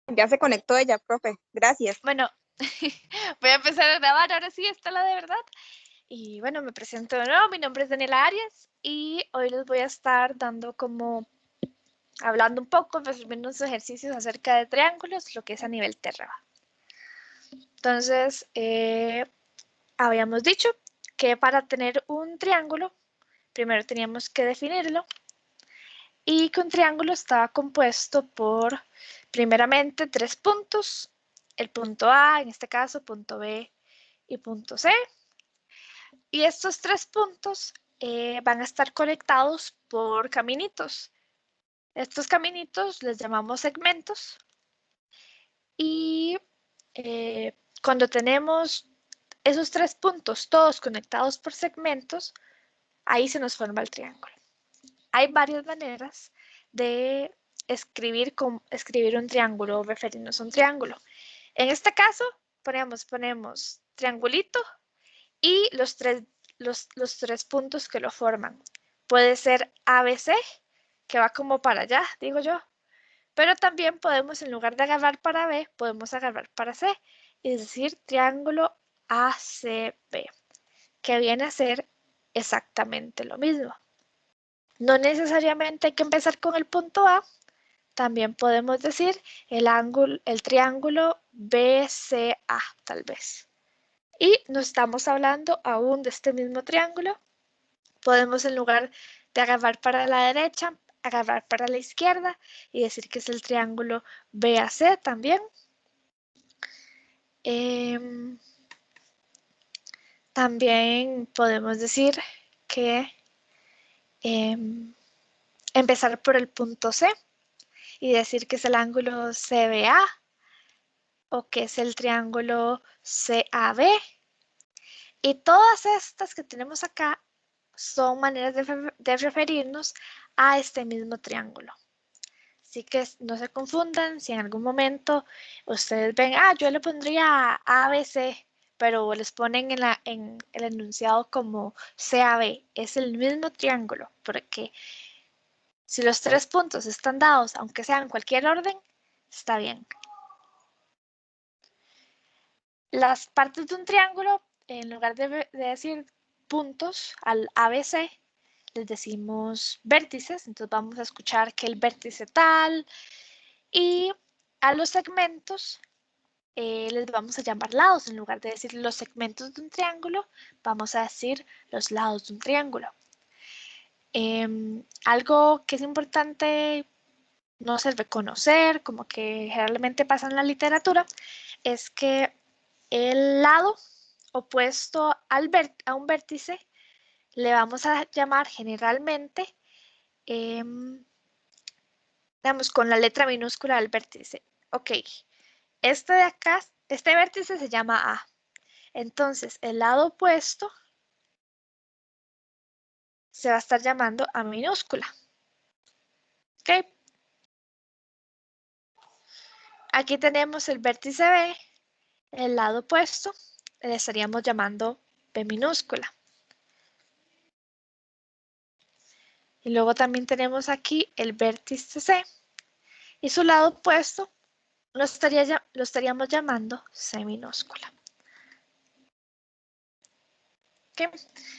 Ya se conectó ella, profe. Gracias. Bueno, voy a empezar a grabar, ahora sí, esta es la de verdad. Y bueno, me presento de nuevo, mi nombre es Daniela Arias y hoy les voy a estar dando hablando un poco, resolviendo unos ejercicios acerca de triángulos, lo que es a nivel Terra. Entonces, habíamos dicho que para tener un triángulo, primero teníamos que definirlo y que un triángulo estaba compuesto por, primeramente, 3 puntos, el punto A, en este caso, punto B y punto C. Y estos 3 puntos van a estar conectados por caminitos. Estos caminitos les llamamos segmentos y cuando tenemos esos 3 puntos todos conectados por segmentos, ahí se nos forma el triángulo. Hay varias maneras de escribir un triángulo o referirnos a un triángulo. En este caso, ponemos triangulito y los tres puntos que lo forman. Puede ser ABC, que va como para allá, digo yo, pero también podemos, en lugar de agarrar para B, podemos agarrar para C, es decir, triángulo ACB, que viene a ser exactamente lo mismo. No necesariamente hay que empezar con el punto A, también podemos decir el triángulo BCA, tal vez. Y no estamos hablando aún de este mismo triángulo. Podemos, en lugar de agarrar para la derecha, agarrar para la izquierda y decir que es el triángulo BAC también. También podemos decir que empezar por el punto C y decir que es el ángulo CBA o que es el triángulo CAB. Y todas estas que tenemos acá son maneras de referirnos a este mismo triángulo. Así que no se confundan si en algún momento ustedes ven, yo le pondría ABC, pero les ponen en el enunciado como CAB. Es el mismo triángulo, porque si los 3 puntos están dados, aunque sea en cualquier orden, está bien. Las partes de un triángulo, en lugar de decir puntos al ABC, les decimos vértices. Entonces vamos a escuchar que el vértice tal, y a los segmentos les vamos a llamar lados. En lugar de decir los segmentos de un triángulo, vamos a decir los lados de un triángulo. Algo que es importante, no sé, reconocer, como que generalmente pasa en la literatura, es que el lado opuesto a un vértice le vamos a llamar generalmente, digamos, con la letra minúscula del vértice. Ok, este de acá, este vértice se llama A. Entonces, el lado opuesto se va a estar llamando A minúscula. Ok. Aquí tenemos el vértice B, el lado opuesto, le estaríamos llamando B minúscula. Y luego también tenemos aquí el vértice C y su lado opuesto lo estaríamos llamando C minúscula. Okay.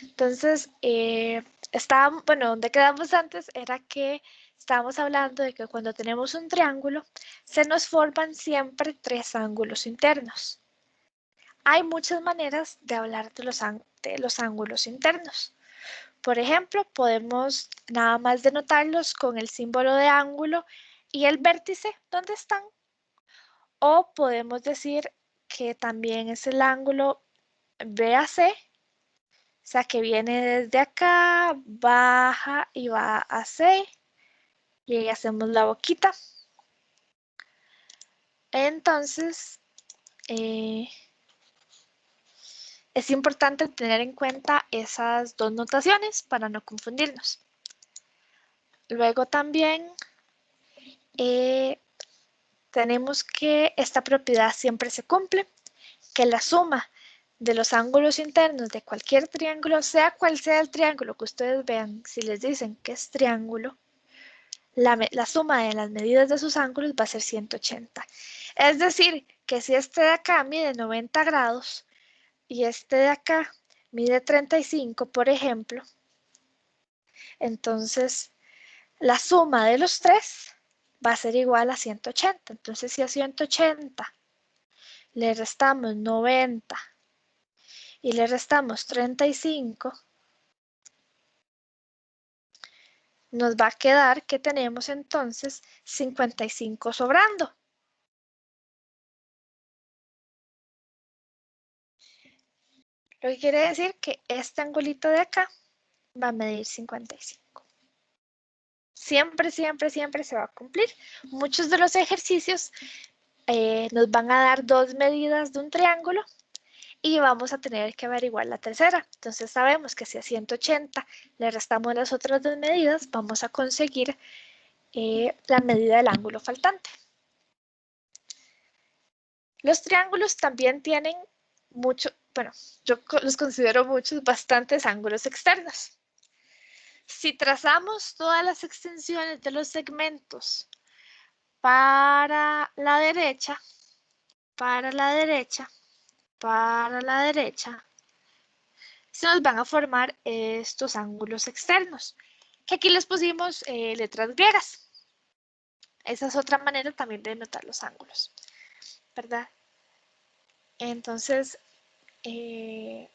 Entonces, bueno, donde quedamos antes era que estábamos hablando de que cuando tenemos un triángulo, se nos forman siempre 3 ángulos internos. Hay muchas maneras de hablar de los ángulos internos. Por ejemplo, podemos nada más denotarlos con el símbolo de ángulo y el vértice donde están. O podemos decir que también es el ángulo BAC, o sea que viene desde acá, baja y va a C, y ahí hacemos la boquita. Entonces, es importante tener en cuenta esas dos notaciones para no confundirnos. Luego también tenemos que esta propiedad siempre se cumple, que la suma de los ángulos internos de cualquier triángulo, sea cual sea el triángulo que ustedes vean, si les dicen que es triángulo, la suma de las medidas de sus ángulos va a ser 180. Es decir, que si este de acá mide 90 grados y este de acá mide 35, por ejemplo, entonces la suma de los tres va a ser igual a 180. Entonces, si a 180 le restamos 90 y le restamos 35, nos va a quedar que tenemos entonces 55 sobrando. Lo que quiere decir que este angulito de acá va a medir 55. Siempre, siempre, siempre se va a cumplir. Muchos de los ejercicios nos van a dar dos medidas de un triángulo y vamos a tener que averiguar la tercera. Entonces sabemos que si a 180 le restamos las otras dos medidas, vamos a conseguir la medida del ángulo faltante. Los triángulos también tienen yo los considero bastantes ángulos externos. Si trazamos todas las extensiones de los segmentos para la derecha, para la derecha, para la derecha, se nos van a formar estos ángulos externos, que aquí les pusimos letras griegas. Esa es otra manera también de notar los ángulos, ¿verdad? Entonces, en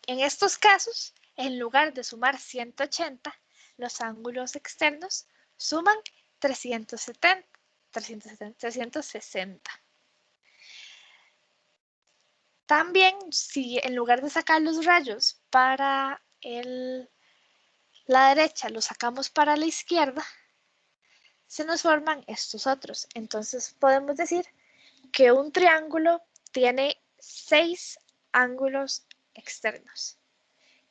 estos casos, en lugar de sumar 180, los ángulos externos suman 360. También, si en lugar de sacar los rayos para la derecha, los sacamos para la izquierda, se nos forman estos otros. Entonces podemos decir que un triángulo tiene 6 ángulos externos.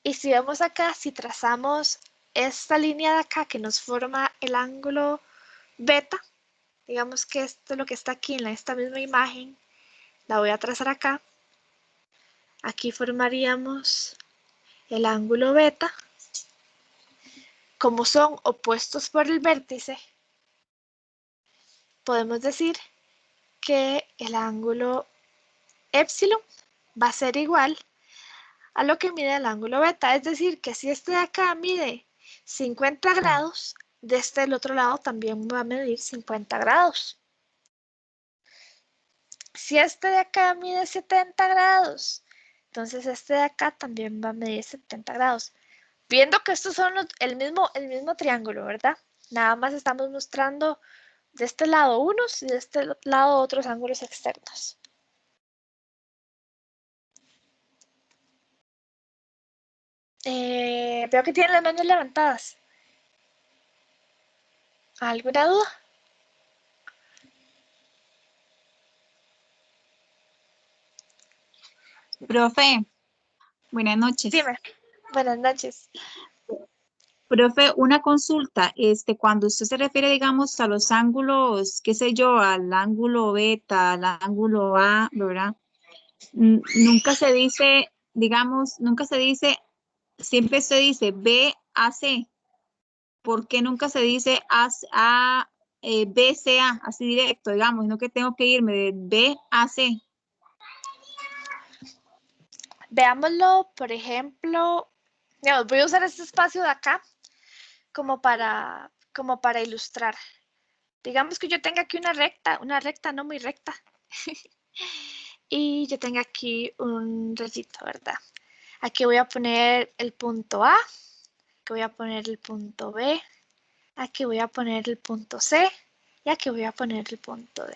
Y si vemos acá, si trazamos esta línea de acá que nos forma el ángulo beta, digamos que esto es lo que está aquí en esta misma imagen, la voy a trazar acá. Aquí formaríamos el ángulo beta. Como son opuestos por el vértice, podemos decir que el ángulo épsilon va a ser igual a lo que mide el ángulo beta. Es decir, que si este de acá mide 50 grados, de este del otro lado también va a medir 50 grados. Si este de acá mide 70 grados, entonces este de acá también va a medir 70 grados. Viendo que estos son el mismo triángulo, ¿verdad? Nada más estamos mostrando de este lado unos y de este lado otros ángulos externos. Veo que tienen las manos levantadas. ¿Alguna duda? Profe, buenas noches. Dime. Buenas noches. Profe, una consulta, cuando usted se refiere, digamos, a los ángulos, qué sé yo, al ángulo beta, al ángulo A, ¿verdad? Nunca se dice, digamos, siempre se dice BAC. ¿Por qué nunca se dice BCA, así directo, digamos, no que tengo que irme de B a C? Veámoslo, por ejemplo, voy a usar este espacio de acá como para ilustrar. Digamos que yo tenga aquí una recta no muy recta. Y yo tengo aquí un rayito, ¿verdad? Aquí voy a poner el punto A, aquí voy a poner el punto B, aquí voy a poner el punto C y aquí voy a poner el punto D.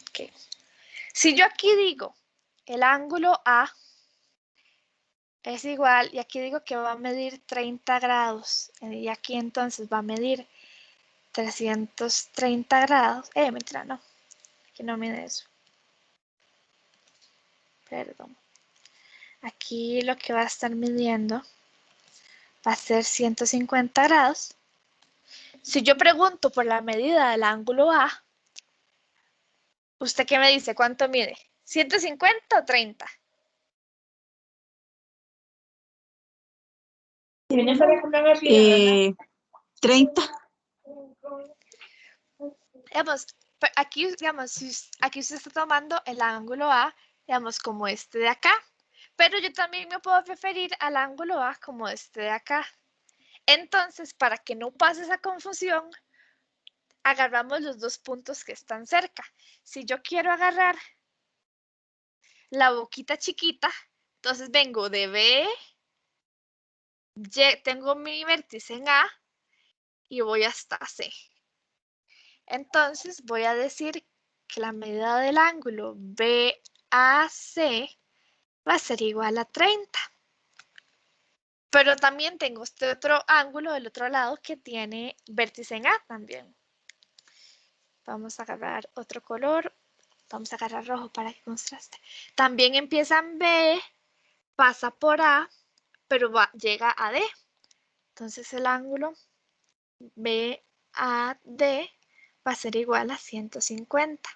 Okay. Si yo aquí digo el ángulo A es igual, y aquí digo que va a medir 30 grados, y aquí entonces va a medir 330 grados. Mentira, no, aquí no mide eso. Perdón. Aquí lo que va a estar midiendo va a ser 150 grados. Si yo pregunto por la medida del ángulo A, ¿usted qué me dice? ¿Cuánto mide? ¿150 o 30? 30. Digamos, aquí, digamos, aquí usted está tomando el ángulo A, digamos, como este de acá. Pero yo también me puedo referir al ángulo A como este de acá. Entonces, para que no pase esa confusión, agarramos los dos puntos que están cerca. Si yo quiero agarrar la boquita chiquita, entonces vengo de B, tengo mi vértice en A y voy hasta C. Entonces voy a decir que la medida del ángulo BAC va a ser igual a 30. Pero también tengo este otro ángulo del otro lado que tiene vértice en A también. Vamos a agarrar otro color. Vamos a agarrar rojo para que contraste. También empieza en B, pasa por A, pero llega a D. Entonces el ángulo BAD va a ser igual a 150.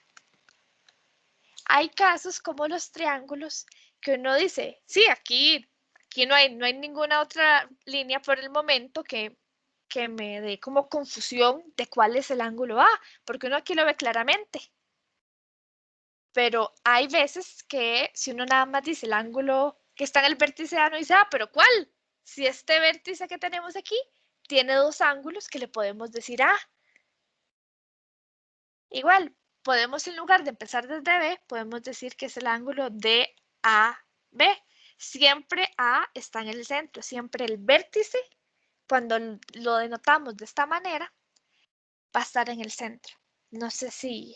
Hay casos como los triángulos que uno dice, sí, aquí no hay ninguna otra línea por el momento que me dé como confusión de cuál es el ángulo A, porque uno aquí lo ve claramente. Pero hay veces que si uno nada más dice el ángulo que está en el vértice A, no dice, pero ¿cuál? Si este vértice que tenemos aquí tiene dos ángulos que le podemos decir A. Igual, podemos en lugar de empezar desde B, podemos decir que es el ángulo DAB. Siempre A está en el centro, siempre el vértice, cuando lo denotamos de esta manera, va a estar en el centro. No sé si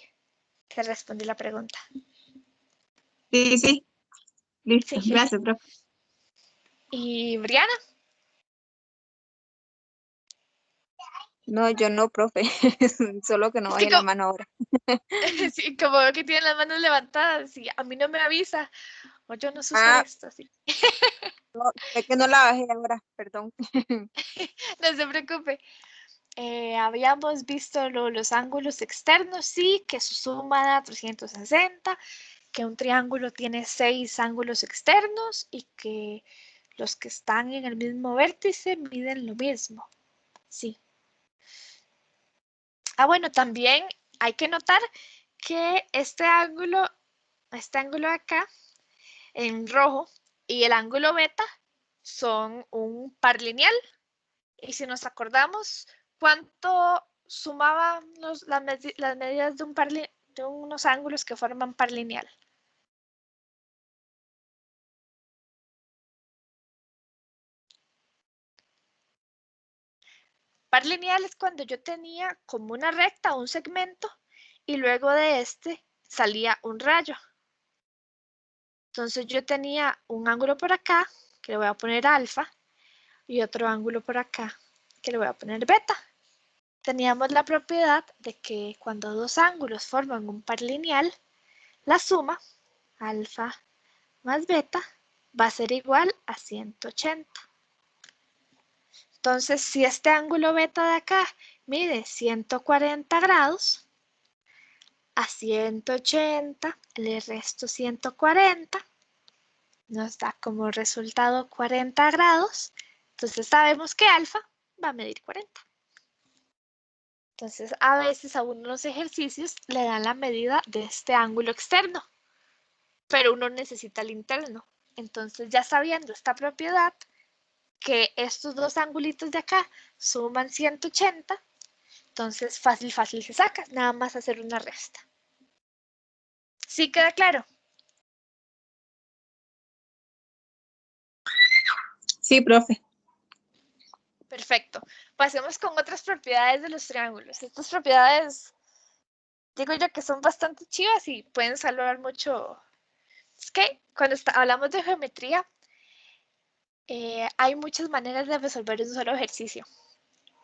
te respondí la pregunta. Sí, sí. Listo. Sí. Gracias, profe. ¿Y Briana? No, yo no, profe. Solo que no Es que baje la mano ahora. sí, como veo que tienen las manos levantadas y a mí no me avisa, o yo no sé usar Ah, esto, así. no, es que no la bajé ahora, perdón. No se preocupe. Habíamos visto los ángulos externos, sí, que su suma da 360, que un triángulo tiene 6 ángulos externos y que los que están en el mismo vértice miden lo mismo. Sí. Bueno, también hay que notar que este ángulo acá en rojo y el ángulo beta son un par lineal. Y si nos acordamos, ¿cuánto sumaban las medidas de unos ángulos que forman par lineal? Par lineal es cuando yo tenía como una recta o un segmento y luego de este salía un rayo. Entonces yo tenía un ángulo por acá, que le voy a poner alfa, y otro ángulo por acá, que le voy a poner beta. Teníamos la propiedad de que cuando dos ángulos forman un par lineal, la suma, alfa más beta, va a ser igual a 180. Entonces, si este ángulo beta de acá mide 140 grados, a 180 le resto 140, nos da como resultado 40 grados. Entonces sabemos que alfa va a medir 40. Entonces, a veces a unos ejercicios le dan la medida de este ángulo externo, pero uno necesita el interno. Entonces, ya sabiendo esta propiedad, que estos dos angulitos de acá suman 180, entonces fácil se saca, nada más hacer una resta. ¿Sí queda claro? Sí, profe. Perfecto. Pasemos con otras propiedades de los triángulos. Estas propiedades, digo yo que son bastante chivas y pueden salvar mucho. Es que cuando hablamos de geometría, hay muchas maneras de resolver un solo ejercicio.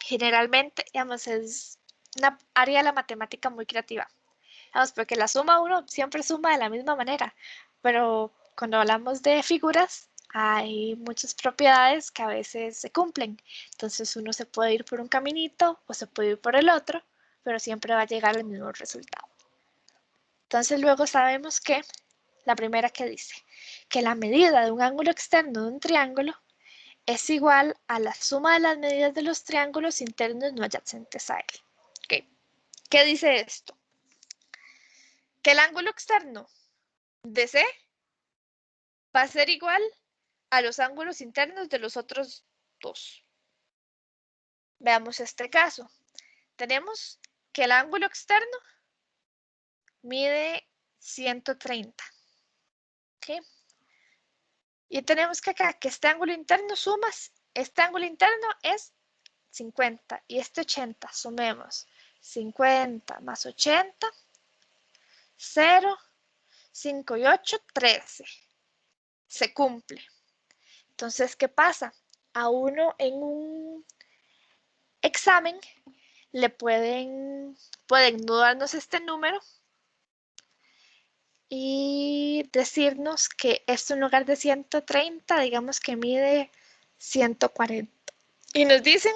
Generalmente, digamos, es una área de la matemática muy creativa. Vamos, porque la suma uno siempre suma de la misma manera, pero cuando hablamos de figuras hay muchas propiedades que a veces se cumplen. Entonces uno se puede ir por un caminito o se puede ir por el otro, pero siempre va a llegar al mismo resultado. Entonces luego sabemos que la primera que dice que la medida de un ángulo externo de un triángulo es igual a la suma de las medidas de los triángulos internos no adyacentes a él. ¿Qué dice esto? Que el ángulo externo de C va a ser igual a los ángulos internos de los otros dos. Veamos este caso. Tenemos que el ángulo externo mide 130. ¿Okay? Y tenemos que acá que este ángulo interno sumas, este ángulo interno es 50 y este 80. Sumemos 50 más 80, 0, 5 y 8, 13. Se cumple. Entonces, ¿qué pasa? A uno en un examen le pueden no darnos este número y decirnos que esto en lugar de 130, digamos que mide 140. Y nos dicen,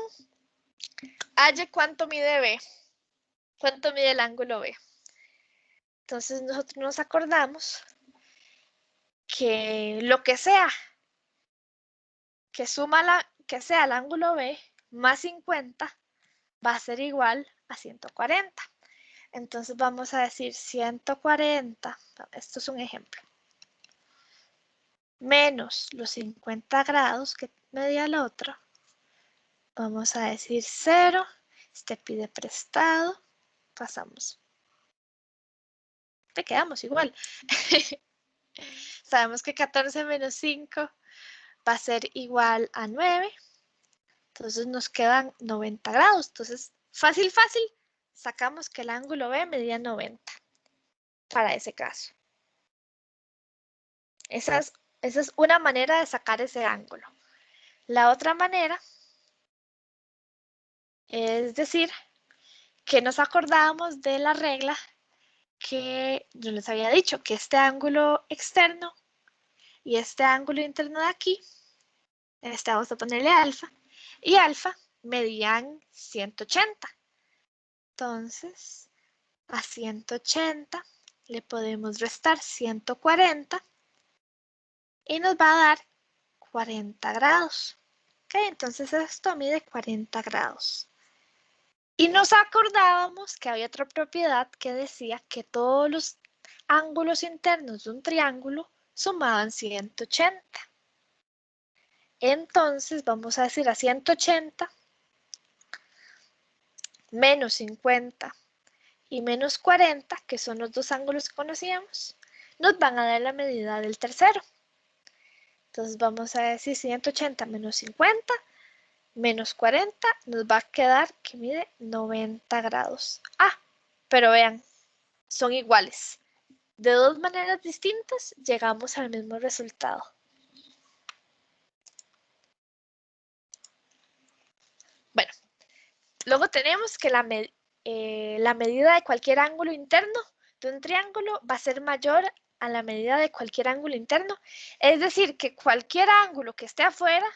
halle cuánto mide B, cuánto mide el ángulo B. Entonces nosotros nos acordamos que lo que sea que que sea el ángulo B más 50 va a ser igual a 140. Entonces vamos a decir 140, esto es un ejemplo, menos los 50 grados que medía el otro. Vamos a decir 0, este pide prestado, pasamos. Te quedamos igual. Sabemos que 14 menos 5 va a ser igual a 9. Entonces nos quedan 90 grados. Entonces, fácil, sacamos que el ángulo B medía 90 para ese caso. Esa es una manera de sacar ese ángulo. La otra manera es decir que nos acordábamos de la regla que yo les había dicho, que este ángulo externo y este ángulo interno de aquí, vamos a ponerle alfa, y alfa medían 180. Entonces, a 180 le podemos restar 140 y nos va a dar 40 grados. Ok, entonces esto mide 40 grados. Y nos acordábamos que había otra propiedad que decía que todos los ángulos internos de un triángulo sumaban 180. Entonces vamos a decir a 180 menos 50 y menos 40, que son los dos ángulos que conocíamos, nos van a dar la medida del tercero. Entonces vamos a decir 180 menos 50 menos 40 nos va a quedar que mide 90 grados. Ah, pero vean, son iguales. De dos maneras distintas llegamos al mismo resultado. Bueno, luego tenemos que la medida de cualquier ángulo interno de un triángulo va a ser mayor a la medida de cualquier ángulo interno. Es decir, que cualquier ángulo que esté afuera,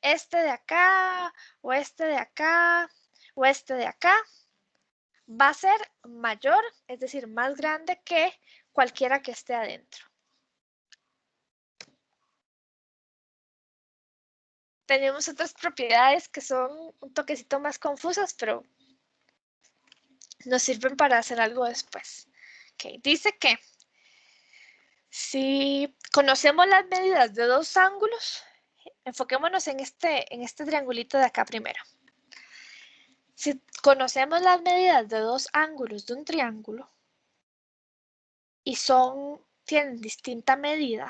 este de acá, o este de acá, o este de acá, va a ser mayor, es decir, más grande que cualquiera que esté adentro. Tenemos otras propiedades que son un toquecito más confusas, pero nos sirven para hacer algo después. Okay. Dice que si conocemos las medidas de dos ángulos, enfoquémonos en este triangulito de acá primero. Si conocemos las medidas de dos ángulos de un triángulo y tienen distinta medida,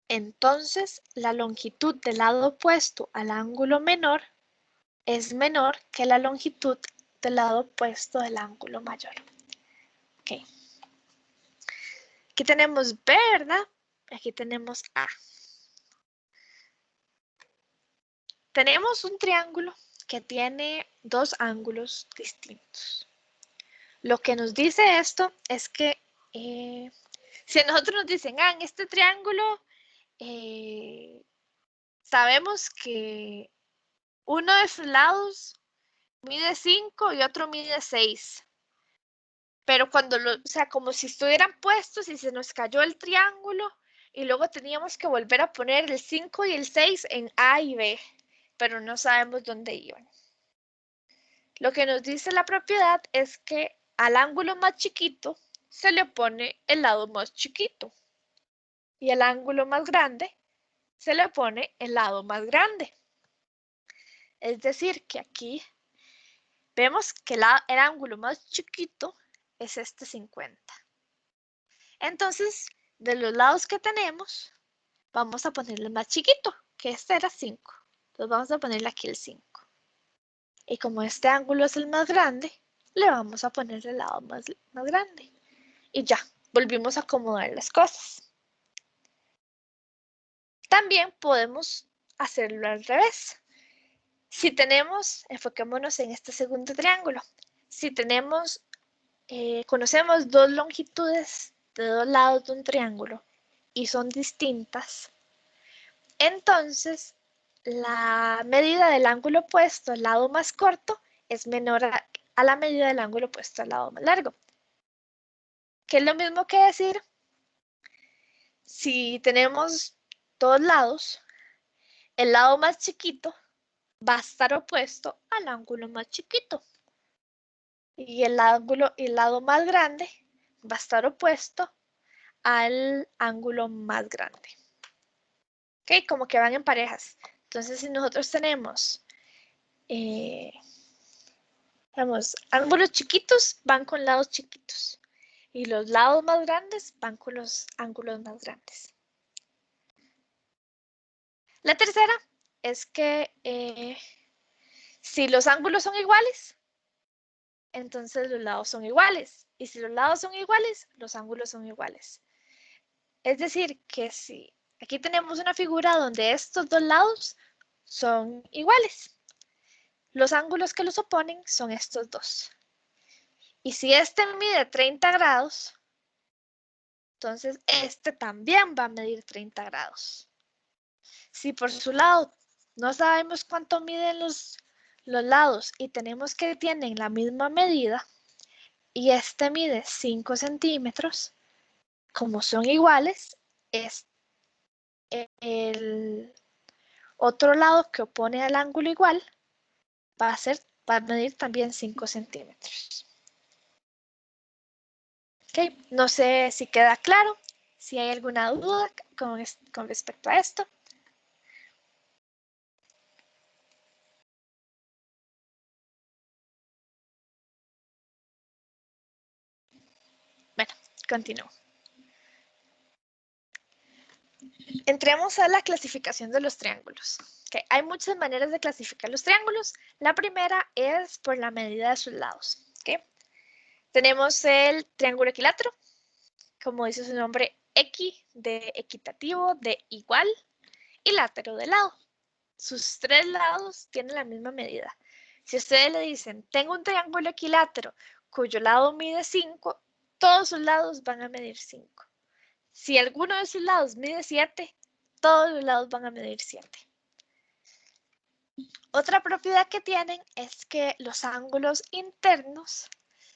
entonces la longitud del lado opuesto al ángulo menor es menor que la longitud del lado opuesto del ángulo mayor. Okay. Aquí tenemos B, ¿verdad? Aquí tenemos A. Tenemos un triángulo que tiene dos ángulos distintos. Lo que nos dice esto es que si a nosotros nos dicen, en este triángulo sabemos que uno de sus lados mide 5 y otro mide 6. Pero como si estuvieran puestos y se nos cayó el triángulo y luego teníamos que volver a poner el 5 y el 6 en A y B, pero no sabemos dónde iban. Lo que nos dice la propiedad es que al ángulo más chiquito se le opone el lado más chiquito. Y al ángulo más grande se le opone el lado más grande. Es decir, que aquí vemos que el ángulo más chiquito es este 50. Entonces, de los lados que tenemos, vamos a ponerle el más chiquito, que este era 5. Entonces vamos a ponerle aquí el 5. Y como este ángulo es el más grande, le vamos a poner el lado más grande. Y ya, volvimos a acomodar las cosas. También podemos hacerlo al revés. Si tenemos, enfoquémonos en este segundo triángulo. Si tenemos, conocemos dos longitudes de dos lados de un triángulo y son distintas, entonces la medida del ángulo opuesto al lado más corto es menor a la medida del ángulo opuesto al lado más largo. Que es lo mismo que decir, si tenemos dos lados, el lado más chiquito va a estar opuesto al ángulo más chiquito. Y el lado más grande va a estar opuesto al ángulo más grande. ¿Ok? Como que van en parejas. Entonces, si nosotros tenemos, ángulos chiquitos van con lados chiquitos. Y los lados más grandes van con los ángulos más grandes. La tercera es que si los ángulos son iguales, entonces los lados son iguales. Y si los lados son iguales, los ángulos son iguales. Es decir, que si aquí tenemos una figura donde estos dos lados son iguales, los ángulos que los oponen son estos dos. Y si este mide 30 grados, entonces este también va a medir 30 grados. Si por su lado no sabemos cuánto miden los lados y tenemos que tienen la misma medida y este mide 5 centímetros, como son iguales, es el otro lado que opone al ángulo igual va a medir también 5 centímetros. Okay. No sé si queda claro, si hay alguna duda con respecto a esto. Bueno, continúo. Entremos a la clasificación de los triángulos. Okay. Hay muchas maneras de clasificar los triángulos. La primera es por la medida de sus lados. Okay. Tenemos el triángulo equilátero, como dice su nombre, equi de equitativo, de igual, y látero de lado. Sus tres lados tienen la misma medida. Si ustedes le dicen, tengo un triángulo equilátero cuyo lado mide 5, todos sus lados van a medir 5. Si alguno de sus lados mide 7, todos los lados van a medir 7. Otra propiedad que tienen es que los ángulos internos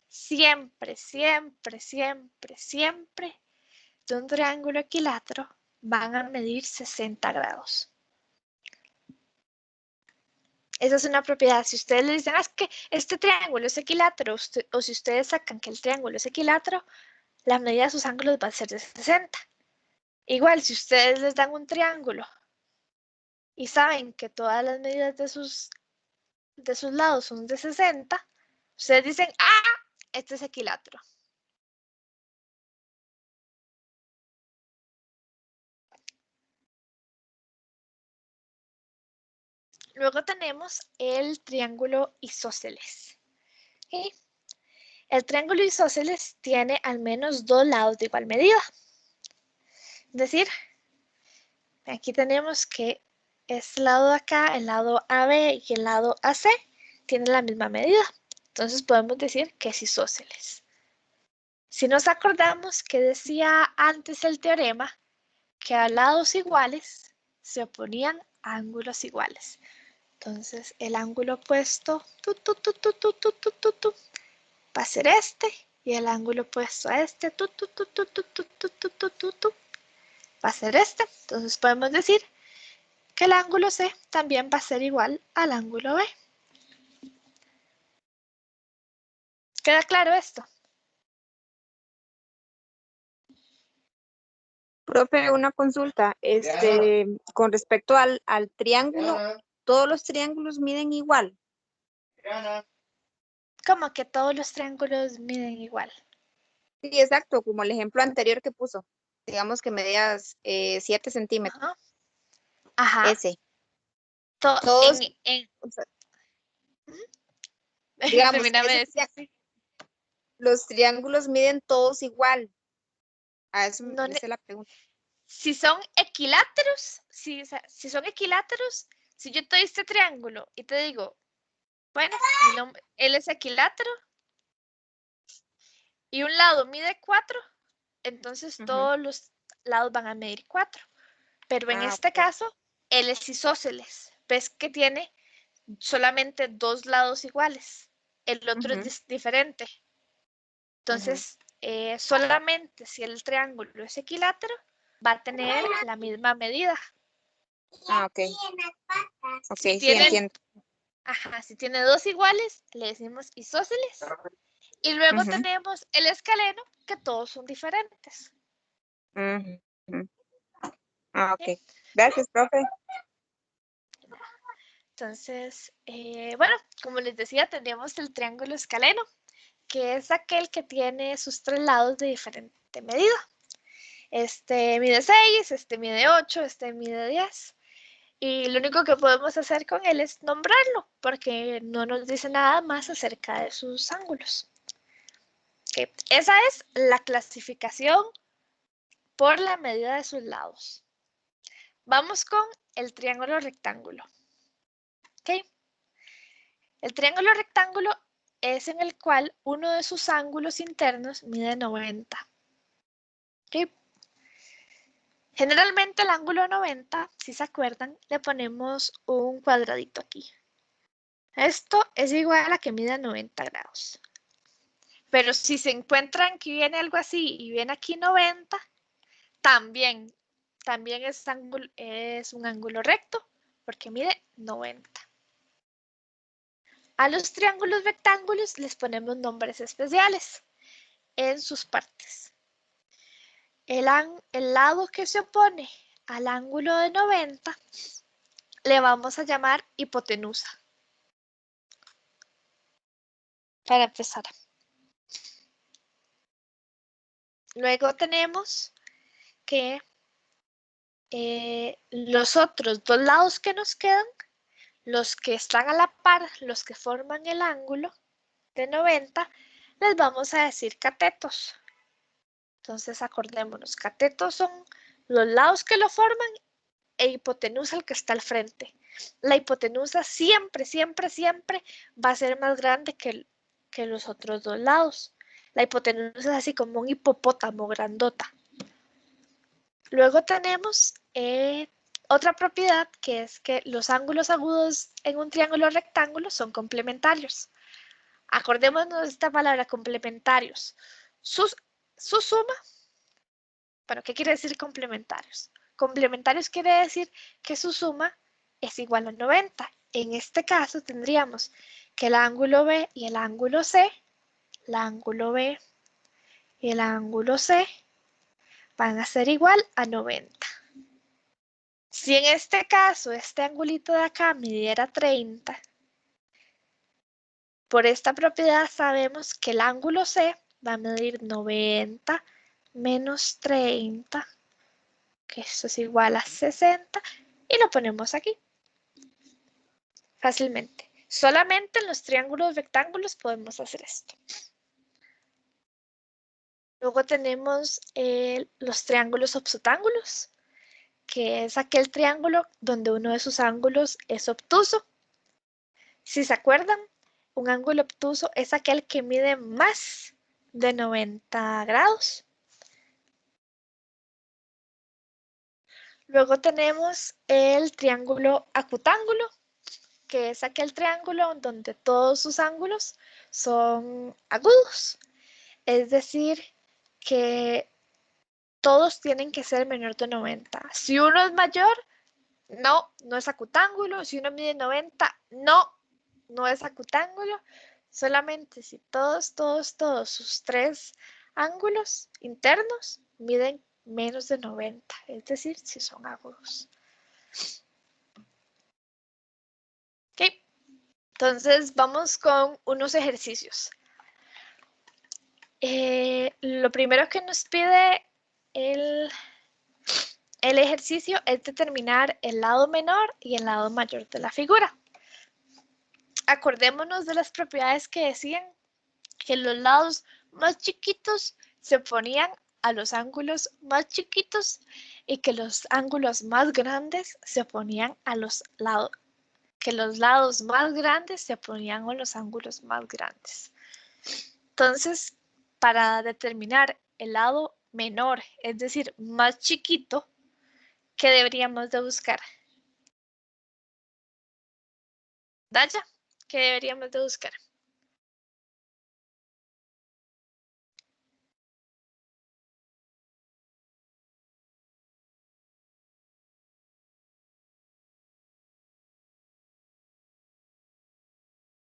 siempre, siempre, siempre, siempre de un triángulo equilátero van a medir 60 grados. Esa es una propiedad. Si ustedes le dicen, es que este triángulo es equilátero, o si ustedes sacan que el triángulo es equilátero, la medida de sus ángulos va a ser de 60. Igual, si ustedes les dan un triángulo y saben que todas las medidas de sus lados son de 60, ustedes dicen, este es equilátero. Luego tenemos el triángulo isósceles. ¿Okay? El triángulo isósceles tiene al menos dos lados de igual medida. Es decir, aquí tenemos que este lado de acá, el lado AB y el lado AC, tienen la misma medida. Entonces podemos decir que es isósceles. Si nos acordamos que decía antes el teorema que a lados iguales se oponían ángulos iguales. Entonces el ángulo opuesto va a ser este y el ángulo opuesto a este va a ser este. Entonces podemos decir que el ángulo C también va a ser igual al ángulo B. ¿Queda claro esto? Profe, una consulta. Con respecto al triángulo, ¿todos los triángulos miden igual? Como que todos los triángulos miden igual. Sí, exacto, como el ejemplo anterior que puso. Digamos que medías 7 centímetros. Ajá. Ajá. Ese. To- Todos, en- o sea, digamos, Termíname de decir, sí. los triángulos miden todos igual. A eso No esa es la pregunta. Si son equiláteros, si son equiláteros, si yo te doy este triángulo y te digo, bueno, él es equilátero y un lado mide 4, entonces todos los lados van a medir 4. Pero en este Ok. caso, él es isósceles. Ves que tiene solamente 2 lados iguales. El otro es diferente. Entonces, solamente si el triángulo es equilátero, va a tener la misma medida. Ok. Ok, Si sí, entiendo. si tiene 2 iguales, le decimos isósceles. Y luego tenemos el escaleno, que todos son diferentes. Ok. Gracias, profe. Entonces, bueno, como les decía, tenemos el triángulo escaleno, que es aquel que tiene sus 3 lados de diferente medida. Este mide 6, este mide 8, este mide 10. Y lo único que podemos hacer con él es nombrarlo, porque no nos dice nada más acerca de sus ángulos. Okay. Esa es la clasificación por la medida de sus lados. Vamos con el triángulo rectángulo. Okay. El triángulo rectángulo es en el cual uno de sus ángulos internos mide 90. Okay. Generalmente el ángulo 90, si se acuerdan, le ponemos un cuadradito aquí. Esto es igual a que mide 90 grados. Pero si se encuentran que viene algo así y viene aquí 90, también es un ángulo recto porque mide 90. A los triángulos rectángulos les ponemos nombres especiales en sus partes. El lado que se opone al ángulo de 90 le vamos a llamar hipotenusa. Para empezar. Luego tenemos que los otros 2 lados que nos quedan, los que están a la par, los que forman el ángulo de 90, les vamos a decir catetos. Entonces acordémonos, catetos son los lados que lo forman e hipotenusa el que está al frente. La hipotenusa siempre, siempre, siempre va a ser más grande que los otros 2 lados. La hipotenusa es así como un hipopótamo grandota. Luego tenemos otra propiedad que es que los ángulos agudos en un triángulo rectángulo son complementarios. Acordémonos de esta palabra, complementarios. Su suma, bueno, ¿qué quiere decir complementarios? Complementarios quiere decir que su suma es igual a 90. En este caso tendríamos que el ángulo B y el ángulo C, el ángulo B y el ángulo C van a ser igual a 90. Si en este caso este angulito de acá midiera 30, por esta propiedad sabemos que el ángulo C va a medir 90 menos 30, que eso es igual a 60, y lo ponemos aquí. Fácilmente. Solamente en los triángulos rectángulos podemos hacer esto. Luego tenemos los triángulos obtusángulos, que es aquel triángulo donde uno de sus ángulos es obtuso. Si se acuerdan, un ángulo obtuso es aquel que mide más de 90 grados. Luego tenemos el triángulo acutángulo, que es aquel triángulo donde todos sus ángulos son agudos. Es decir, que todos tienen que ser menor de 90. Si uno es mayor, no es acutángulo. Si uno mide 90, no es acutángulo. solamente si todos sus tres ángulos internos miden menos de 90, es decir, si son agudos. Ok, entonces vamos con unos ejercicios. Lo primero que nos pide el ejercicio es determinar el lado menor y el lado mayor de la figura. Acordémonos de las propiedades que decían que los lados más chiquitos se oponían a los ángulos más chiquitos y que los ángulos más grandes se oponían a los lados, que los lados más grandes se oponían a los ángulos más grandes. Entonces, para determinar el lado menor, es decir, más chiquito, ¿qué deberíamos de buscar? Daya, ¿qué deberíamos de buscar?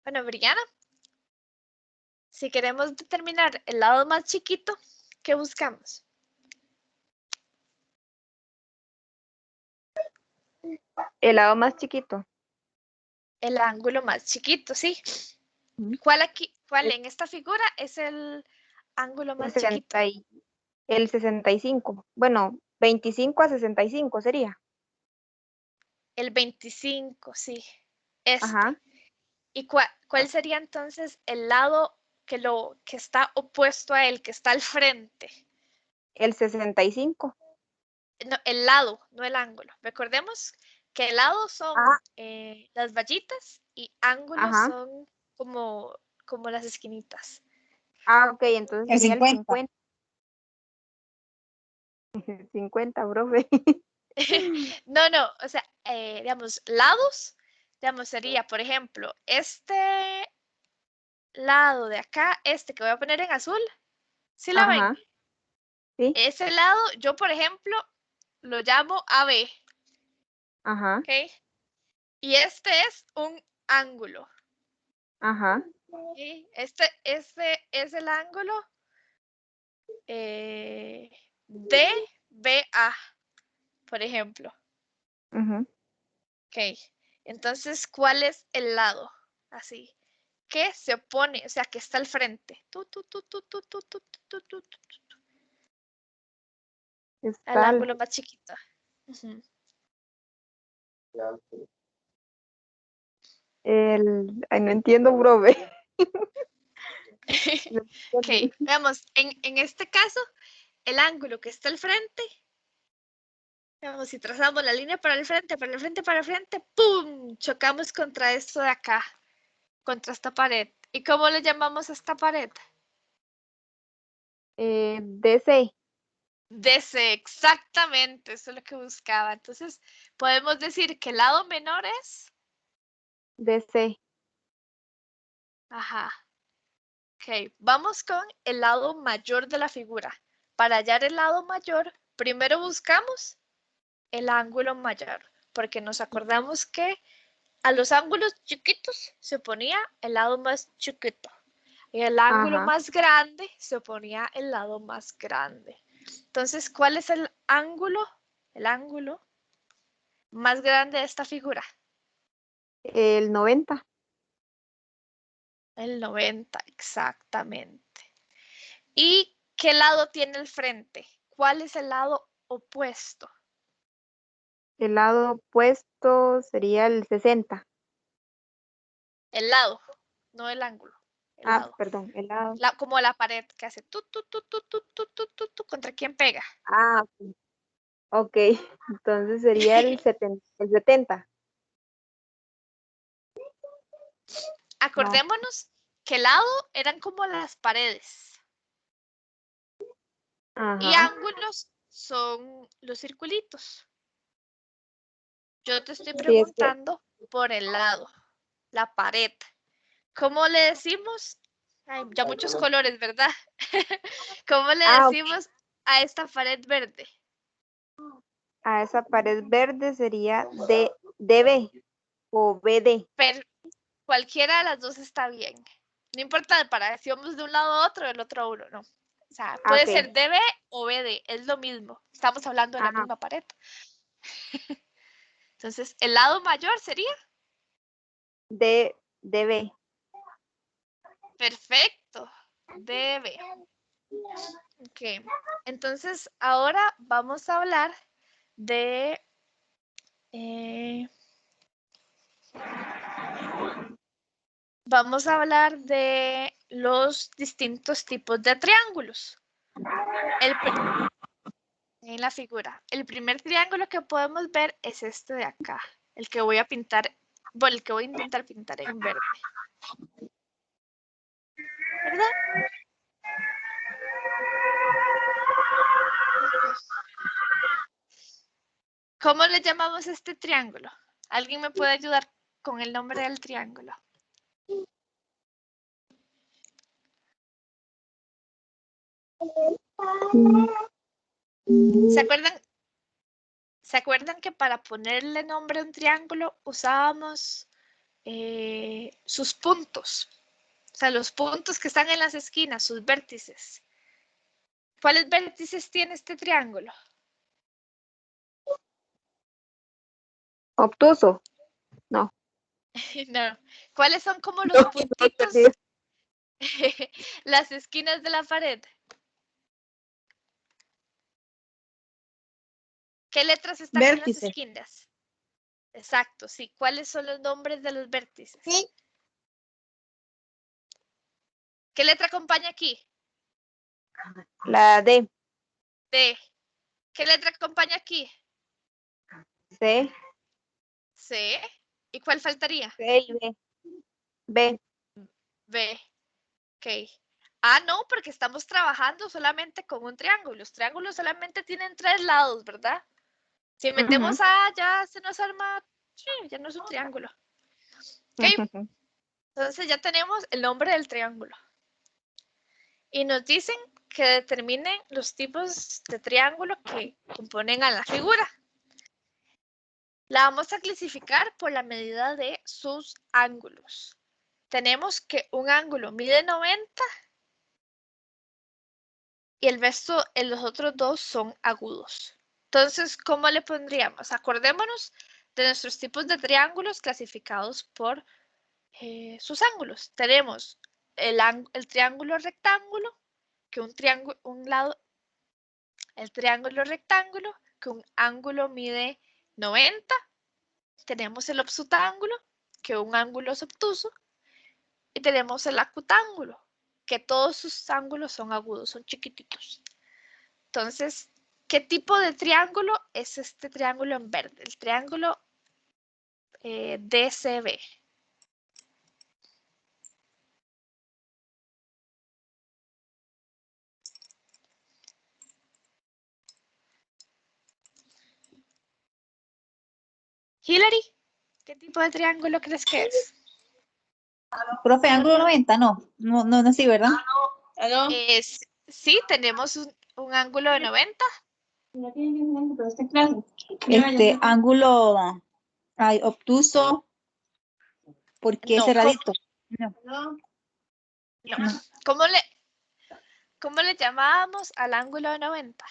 Bueno, Briana, si queremos determinar el lado más chiquito, ¿qué buscamos? El lado más chiquito. El ángulo más chiquito, sí. ¿Cuál en esta figura es el ángulo más chiquito? El 65. Bueno, 25 a 65 sería. El 25, sí. Este. Ajá. ¿Y cuál sería entonces el lado que está opuesto a él, que está al frente? El 65. No, el lado, no el ángulo. Recordemos que el lado son las vallitas y ángulos Ajá. son como las esquinitas. Ok, entonces El sería 50. el 50. 50, profe. No, o sea, digamos, lados, digamos, sería, por ejemplo, este lado de acá, este que voy a poner en azul, ¿sí la ven? Ajá. Sí. Ese lado, yo, por ejemplo, lo llamo AB, Ajá. ¿ok? Y este es un ángulo, Ajá. ¿ok? Este es el ángulo DBA, por ejemplo. Ujú. Ok, entonces, ¿cuál es el lado? Así, que se opone, o sea, que está al frente. Al Está ángulo más chiquito. Ujú. Ay, no entiendo, profe. No Ok, entiendo. veamos, en este caso, el ángulo que está al frente, veamos, si trazamos la línea para el frente, ¡pum! Chocamos contra esto de acá, contra esta pared. ¿Y cómo le llamamos a esta pared? DC. DC, exactamente, eso es lo que buscaba. Entonces, podemos decir que el lado menor es... DC. Ajá. Ok, vamos con el lado mayor de la figura. Para hallar el lado mayor, primero buscamos el ángulo mayor, porque nos acordamos que a los ángulos chiquitos se ponía el lado más chiquito y el ángulo Ajá. más grande se ponía el lado más grande. Entonces, ¿cuál es el ángulo más grande de esta figura? El 90. El 90, exactamente. ¿Y qué lado tiene el frente? ¿Cuál es el lado opuesto? El lado opuesto sería el 60. El lado, no el ángulo. El lado. Perdón, el lado. Como la pared que hace ¿contra quién pega? Ok. Ok. Entonces sería el 70. No. Acordémonos que el lado eran como las paredes y Ajá. ángulos son los circulitos. Yo te estoy Sí, es que. preguntando por el lado, la pared. ¿Cómo le decimos? Ay, ya muchos colores, ¿verdad? ¿Cómo le Ok. decimos a esta pared verde? A esa pared verde sería DB o BD. Cualquiera de las dos está bien. No importa para si vamos de un lado a otro, del otro a uno, no. O sea, puede Ok. ser DB o BD, es lo mismo. Estamos hablando de la Ajá. misma pared. Entonces, el lado mayor sería DB. perfecto. DB. Ok. Entonces, ahora vamos a hablar de los distintos tipos de triángulos. En la figura. El primer triángulo que podemos ver es este de acá, el que voy a pintar, bueno, el que voy a intentar pintar en verde. ¿Verdad? ¿Cómo le llamamos a este triángulo? ¿Alguien me puede ayudar con el nombre del triángulo? ¿Se acuerdan que para ponerle nombre a un triángulo usábamos sus puntos? O sea, los puntos que están en las esquinas, sus vértices. ¿Cuáles vértices tiene este triángulo? Obtuso. No. No. ¿Cuáles son como los puntitos? Las esquinas de la pared. ¿Qué letras están en las Vértice. esquinas? Exacto, sí. ¿Cuáles son los nombres de los vértices? Sí. ¿Qué letra acompaña aquí? La D. D. ¿Qué letra acompaña aquí? C. C. ¿Y cuál faltaría? C y B. B. B. Ok. Ah, no, porque estamos trabajando solamente con un triángulo. Los triángulos solamente tienen 3 lados, ¿verdad? Si metemos A, ya se nos arma, sí, ya no es un triángulo. Ok, entonces ya tenemos el nombre del triángulo. Y nos dicen que determinen los tipos de triángulo que componen a la figura. La vamos a clasificar por la medida de sus ángulos. Tenemos que un ángulo mide 90 y el resto, los otros dos son agudos. Entonces, ¿cómo le pondríamos? Acordémonos de nuestros tipos de triángulos clasificados por sus ángulos. Tenemos el triángulo rectángulo, que el triángulo rectángulo, que un ángulo mide 90. Tenemos el obtusángulo, que un ángulo es obtuso. Y tenemos el acutángulo, que todos sus ángulos son agudos, son chiquititos. Entonces, ¿qué tipo de triángulo es este triángulo en verde? El triángulo DCB. Hilary, ¿qué tipo de triángulo crees que es? Profe, ángulo 90, no. No, sí, ¿verdad? Sí, tenemos un ángulo de 90. Ángulo obtuso, porque No, cerradito. no. No. ¿Cómo le llamábamos al ángulo de 90?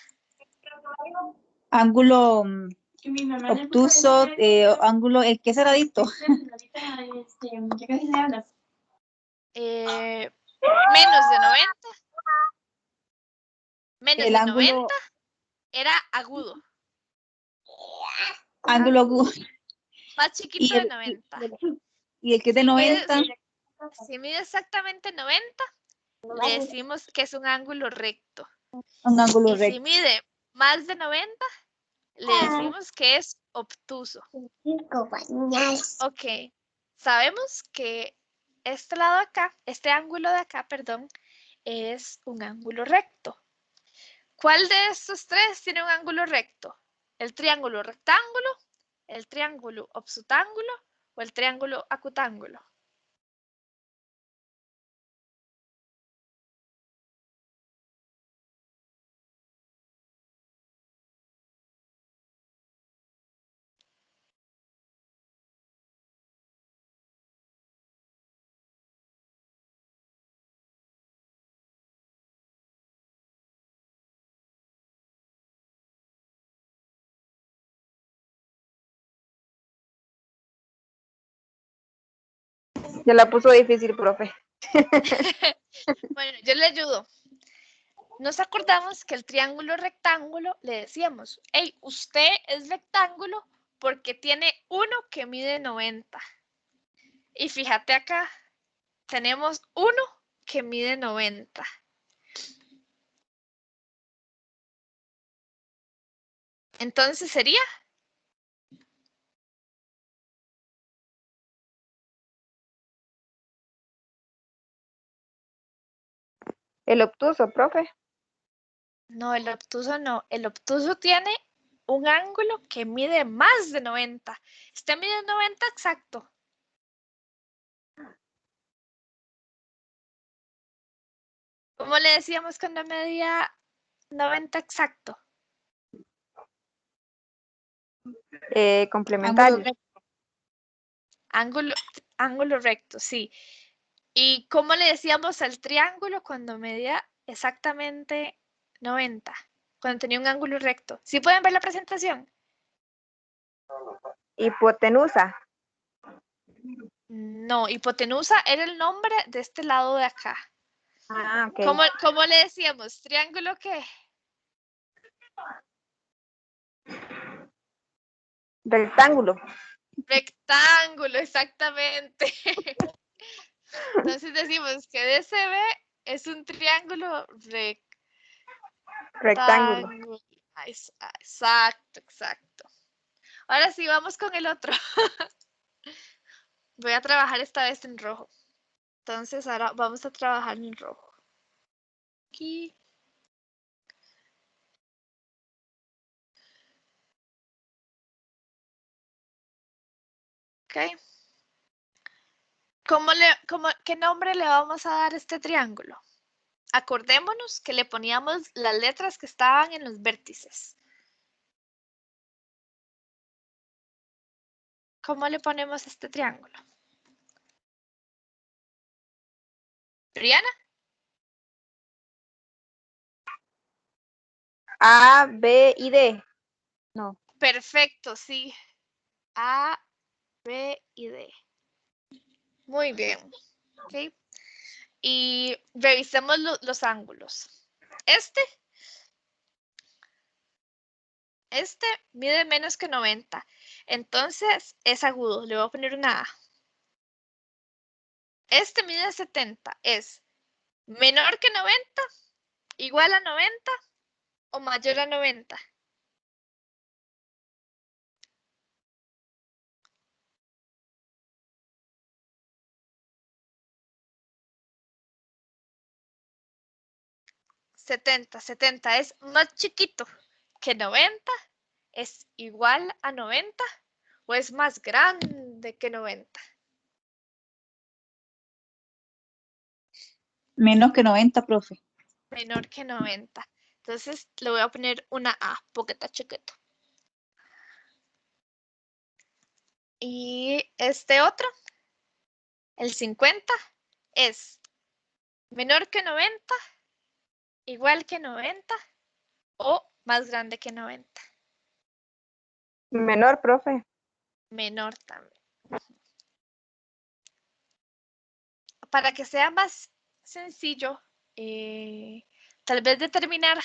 Ángulo obtuso, ángulo, el que es cerradito. Menos de 90. Menos El de ángulo, 90 era agudo. ángulo agudo. Más chiquito de 90. Y el que es de Si 90. si mide exactamente 90, le decimos que es un ángulo recto. Un ángulo Y si recto. mide más de 90, le decimos que es obtuso. Ok. Sabemos que este lado acá, este ángulo de acá, perdón, es un ángulo recto. ¿Cuál de estos tres tiene un ángulo recto? ¿El triángulo rectángulo, el triángulo obtusángulo o el triángulo acutángulo? Ya la puso difícil, profe. Bueno, yo le ayudo. Nos acordamos que el triángulo rectángulo le decíamos, hey, usted es rectángulo porque tiene uno que mide 90. Y fíjate acá, tenemos uno que mide 90. Entonces sería El obtuso, profe. no, el obtuso no. El obtuso tiene un ángulo que mide más de 90. Este mide 90 exacto. ¿Cómo le decíamos cuando medía 90 exacto? Complementario. Ángulo recto, sí. ¿Y cómo le decíamos al triángulo cuando medía exactamente 90? Cuando tenía un ángulo recto. ¿Sí pueden ver la presentación? Hipotenusa. No, hipotenusa era el nombre de este lado de acá. Ah, ok. ¿Cómo le decíamos? ¿Triángulo qué? Rectángulo. Rectángulo, exactamente. Entonces decimos que DCB es un triángulo Rectángulo. rectángulo. Exacto, exacto. Ahora sí, vamos con el otro. Voy a trabajar esta vez en rojo. Entonces ahora vamos a trabajar en rojo. Aquí. Ok. ¿Qué nombre le vamos a dar a este triángulo? Acordémonos que le poníamos las letras que estaban en los vértices. ¿Cómo le ponemos a este triángulo? ¿Briana? A, B y D. No. Perfecto, sí. A, B y D. Muy bien. Ok. Y revisemos los ángulos. Este mide menos que 90. Entonces es agudo. Le voy a poner una A. Este mide 70. Es menor que 90, igual a 90 o mayor a 90. Setenta es más chiquito que 90, es igual a 90 o es más grande que 90. Menos que 90, profe. Menor que 90. Entonces le voy a poner una A, porque está chiquito. Y este otro, el 50, es menor que 90, igual que 90 o más grande que 90. Menor, profe. Menor también. Para que sea más sencillo, tal vez determinar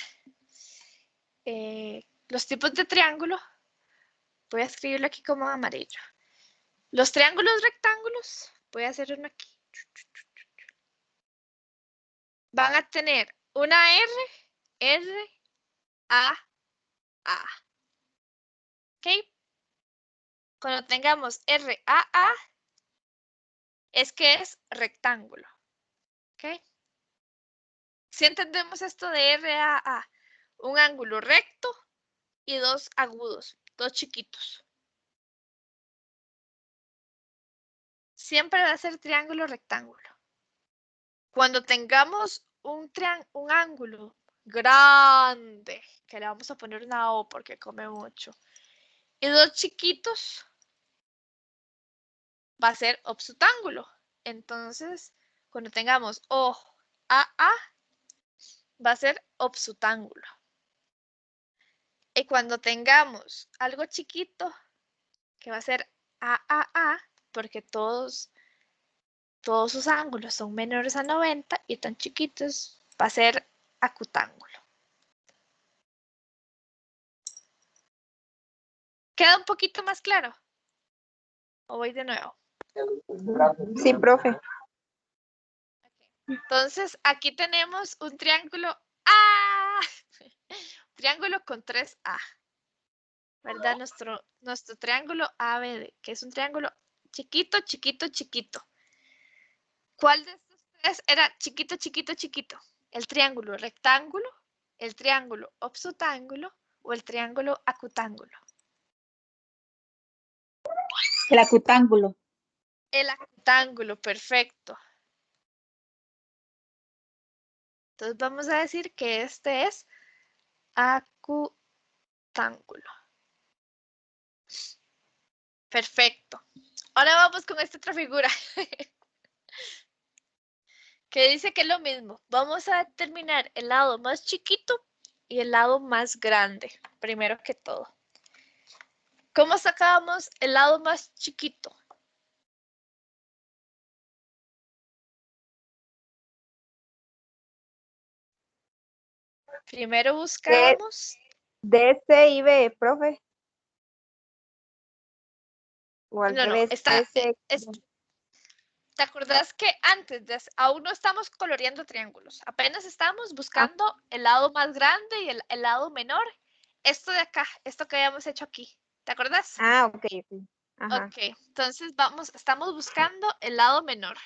los tipos de triángulo, voy a escribirlo aquí como amarillo. Los triángulos rectángulos, voy a hacer uno aquí. Van a tener una R, R, A, A. ¿Ok? Cuando tengamos R, A, es que es rectángulo. ¿Ok? Si entendemos esto de R, A, un ángulo recto y dos agudos, dos chiquitos. Siempre va a ser triángulo rectángulo. Cuando tengamos un ángulo grande, que le vamos a poner una O porque come mucho, y dos chiquitos, va a ser obsutángulo. Entonces, cuando tengamos O, A, va a ser obsutángulo. Y cuando tengamos algo chiquito, que va a ser A, porque todos todos sus ángulos son menores a 90 y tan chiquitos, va a ser acutángulo. ¿Queda un poquito más claro? ¿O voy de nuevo? Sí, profe. Entonces, aquí tenemos un triángulo A. Triángulo con 3A. ¿Verdad? Nuestro triángulo ABD, que es un triángulo chiquito, chiquito, chiquito. ¿Cuál de estos tres era chiquito, chiquito, chiquito? ¿El triángulo rectángulo, el triángulo obtusángulo o el triángulo acutángulo? El acutángulo. El acutángulo, perfecto. Entonces vamos a decir que este es acutángulo. Perfecto. Ahora vamos con esta otra figura. Que dice que es lo mismo. Vamos a determinar el lado más chiquito y el lado más grande, primero que todo. ¿Cómo sacábamos el lado más chiquito? Primero buscábamos. D, C y B, profe. O al No, revés. D, C. ¿Te acordás que antes aún no estamos coloreando triángulos? Apenas estamos buscando el lado más grande y el lado menor. Esto de acá, esto que habíamos hecho aquí. ¿Te acordás? Ah, ok. Ajá. Ok, entonces estamos buscando el lado menor.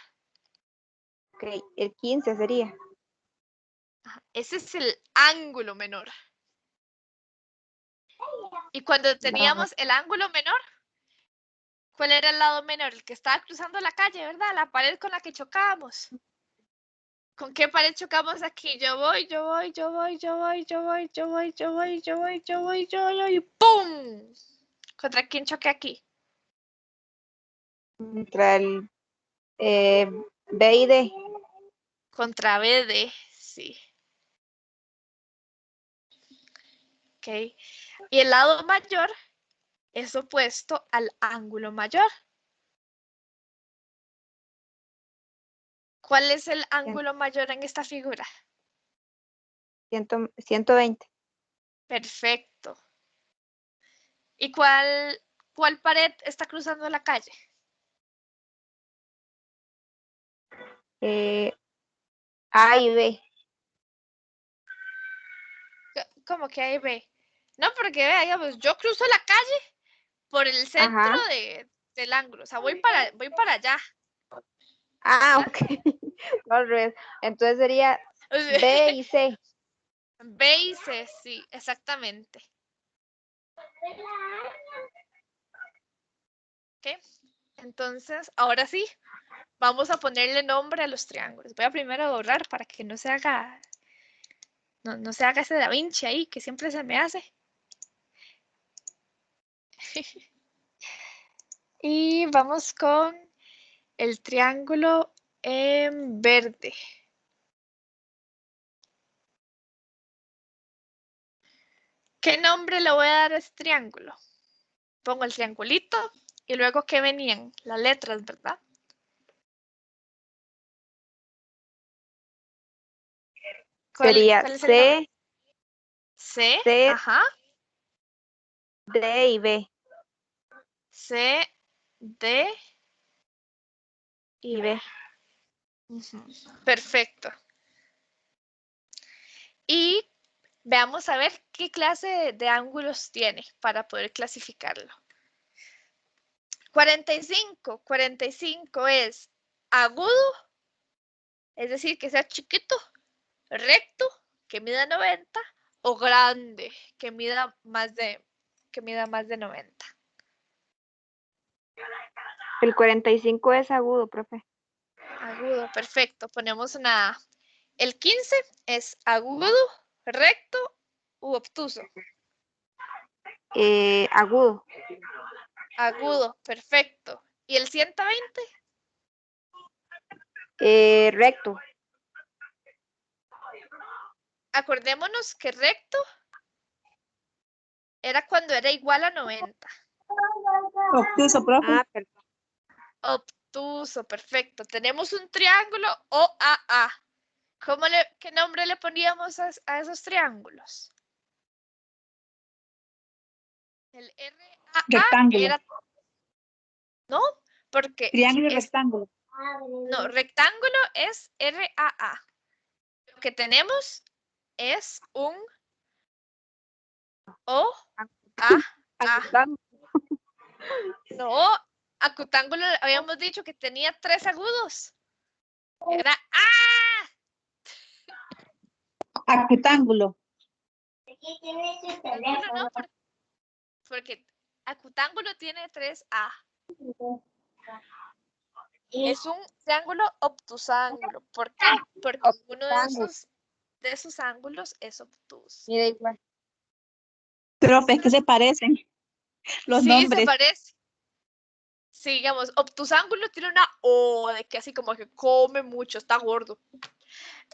Ok, el 15 sería. Ese es el ángulo menor. Y cuando teníamos el ángulo menor, ¿cuál era el lado menor? El que estaba cruzando la calle, ¿verdad? La pared con la que chocábamos. ¿Con qué pared chocamos aquí? Yo voy, y ¡pum! ¿Contra quién choqué aquí? Contra el B y D. Contra BD, sí. Ok. Y el lado mayor es opuesto al ángulo mayor. ¿Cuál es el ángulo mayor en esta figura? 120. Perfecto. ¿Y cuál pared está cruzando la calle? A y B. ¿Cómo que A y B? No, porque vea, digamos, yo cruzo la calle por el centro Ajá. del ángulo. O sea, voy para allá. Ah, ok. Al revés. Entonces sería B y C. B y C, sí, exactamente. ¿Ok? Entonces, ahora sí, vamos a ponerle nombre a los triángulos. Voy a primero borrar para que no se haga, no se haga ese Da Vinci ahí, que siempre se me hace. Y vamos con el triángulo en verde. ¿Qué nombre le voy a dar a este triángulo? Pongo el triangulito y luego ¿qué venían? Las letras, ¿verdad? Sería ¿Cuál es el nombre? C, C, ajá. D y B. C, D Y B. Perfecto. Y veamos a ver qué clase de ángulos tiene para poder clasificarlo. 45 es agudo, es decir, que sea chiquito, recto, que mida 90, o grande, que mida más de 90. El 45 es agudo, profe. Agudo, perfecto. Ponemos una. El 15 es agudo, recto u obtuso. Agudo. Agudo, perfecto. ¿Y el 120? Recto. Acordémonos que recto era cuando era igual a 90. Obtuso, profe. Ah, perdón. obtuso, perfecto. Tenemos un triángulo OAA. ¿Qué nombre le poníamos a esos triángulos? El RAA Rectángulo. era... ¿No? Porque... Triángulo y rectángulo. No, rectángulo es RAA. Lo que tenemos es un OAA. Acutángulo. No, acutángulo habíamos dicho que tenía 3 agudos. Era ¡ah! Acutángulo. No, porque acutángulo tiene 3A. Es un triángulo obtusángulo. ¿Por qué? Porque uno de esos ángulos es obtuso. Mira igual. Profe, es que se parecen los Sí, nombres. se parece. Sí, digamos, obtusángulo tiene una O de que así como que come mucho, está gordo.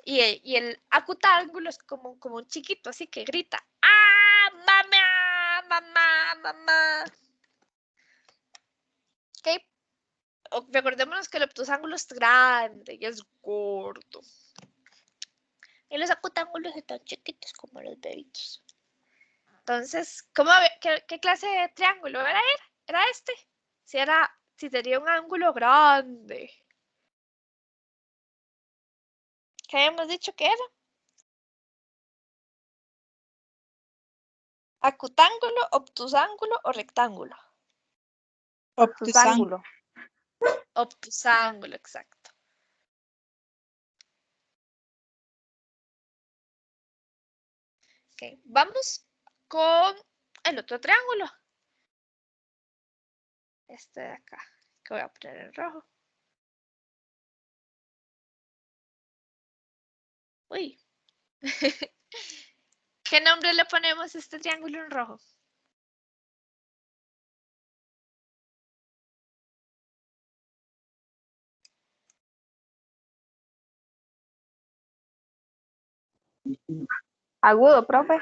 Y el acutángulo es como un chiquito, así que grita. ¡Ah! ¡Mamá! ¡Mamá! ¡Mamá! ¿Ok? Recordémonos que el obtusángulo es grande y es gordo. Y los acutángulos están chiquitos como los bebitos. Entonces, qué clase de triángulo era este? Si tenía un ángulo grande. ¿Qué habíamos dicho que era? ¿Acutángulo, obtusángulo o rectángulo? Obtusángulo. Obtusángulo, exacto. Ok, vamos con el otro triángulo. Este de acá, que voy a poner en rojo. Uy. ¿Qué nombre le ponemos a este triángulo en rojo? Agudo, profe.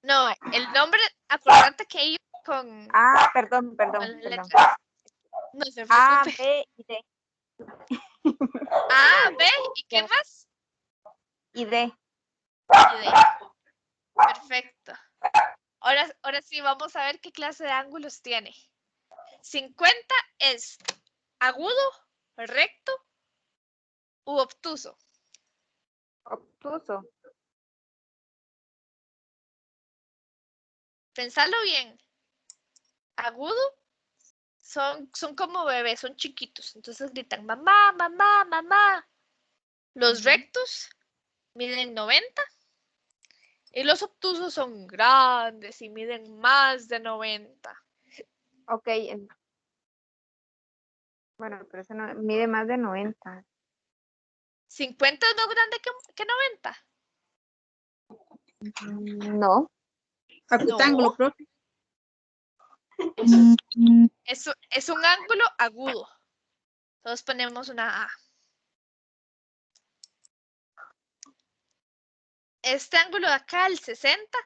No, el nombre, acordate que iba con Ah, perdón. las perdón. letras. No se A, preocupe. B y D. A, B, ¿y qué más? Y D. Y D. Perfecto. Ahora sí, vamos a ver qué clase de ángulos tiene. 50 es agudo, recto u obtuso. Obtuso. Pensarlo bien. Agudo son como bebés, son chiquitos. Entonces gritan mamá, mamá, mamá. Los rectos miden 90 y los obtusos son grandes y miden más de 90. Ok. Bueno, pero eso no, mide más de 90. 50 es más grande que 90. No. Acutángulo, No. profe. Es un ángulo agudo. Entonces ponemos una A. Este ángulo de acá, el 60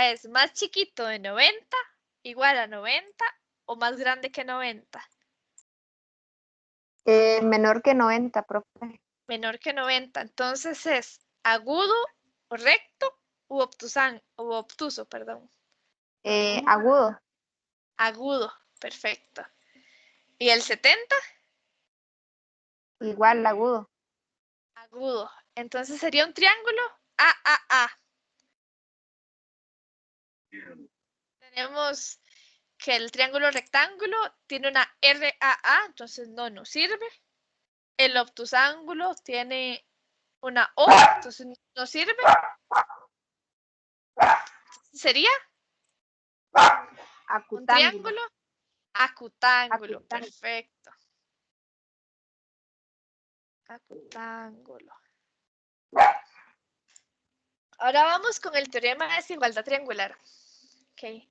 es más chiquito de 90, igual a 90 o más grande que 90. Menor que 90, profe. Menor que 90. Entonces es agudo, recto u obtuso, perdón. Agudo. Agudo, perfecto. ¿Y el 70? Igual, agudo. Agudo. Entonces sería un triángulo AAA. Tenemos que el triángulo rectángulo tiene una RAA, entonces no nos sirve. El obtusángulo tiene una O, entonces no sirve. Sería un triángulo acutángulo, perfecto. Acutángulo. Ahora vamos con el teorema de desigualdad triangular. Okay.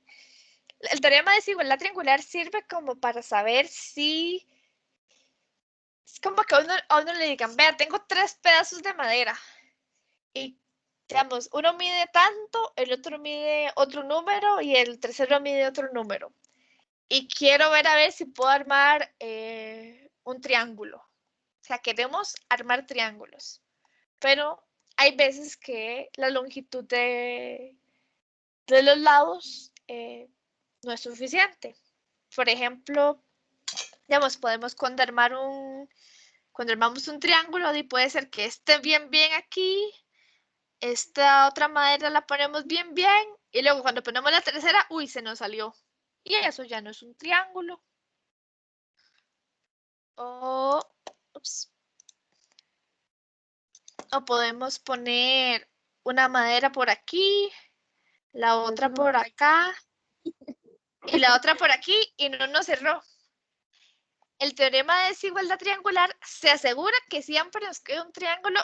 El teorema de desigualdad triangular sirve como para saber si... Es como que a uno le digan, vea, tengo 3 pedazos de madera. Y, digamos, uno mide tanto, el otro mide otro número y el tercero mide otro número. y quiero ver a ver si puedo armar un triángulo. O sea, queremos armar triángulos, pero hay veces que la longitud de los lados no es suficiente. Por ejemplo, digamos, podemos cuando armamos un triángulo, y puede ser que esté bien aquí, esta otra madera la ponemos bien, y luego cuando ponemos la tercera, uy, se nos salió. Y eso ya no es un triángulo. O podemos poner una madera por aquí, la otra por acá, y la otra por aquí, y no nos cerró. El teorema de desigualdad triangular se asegura que siempre nos queda un triángulo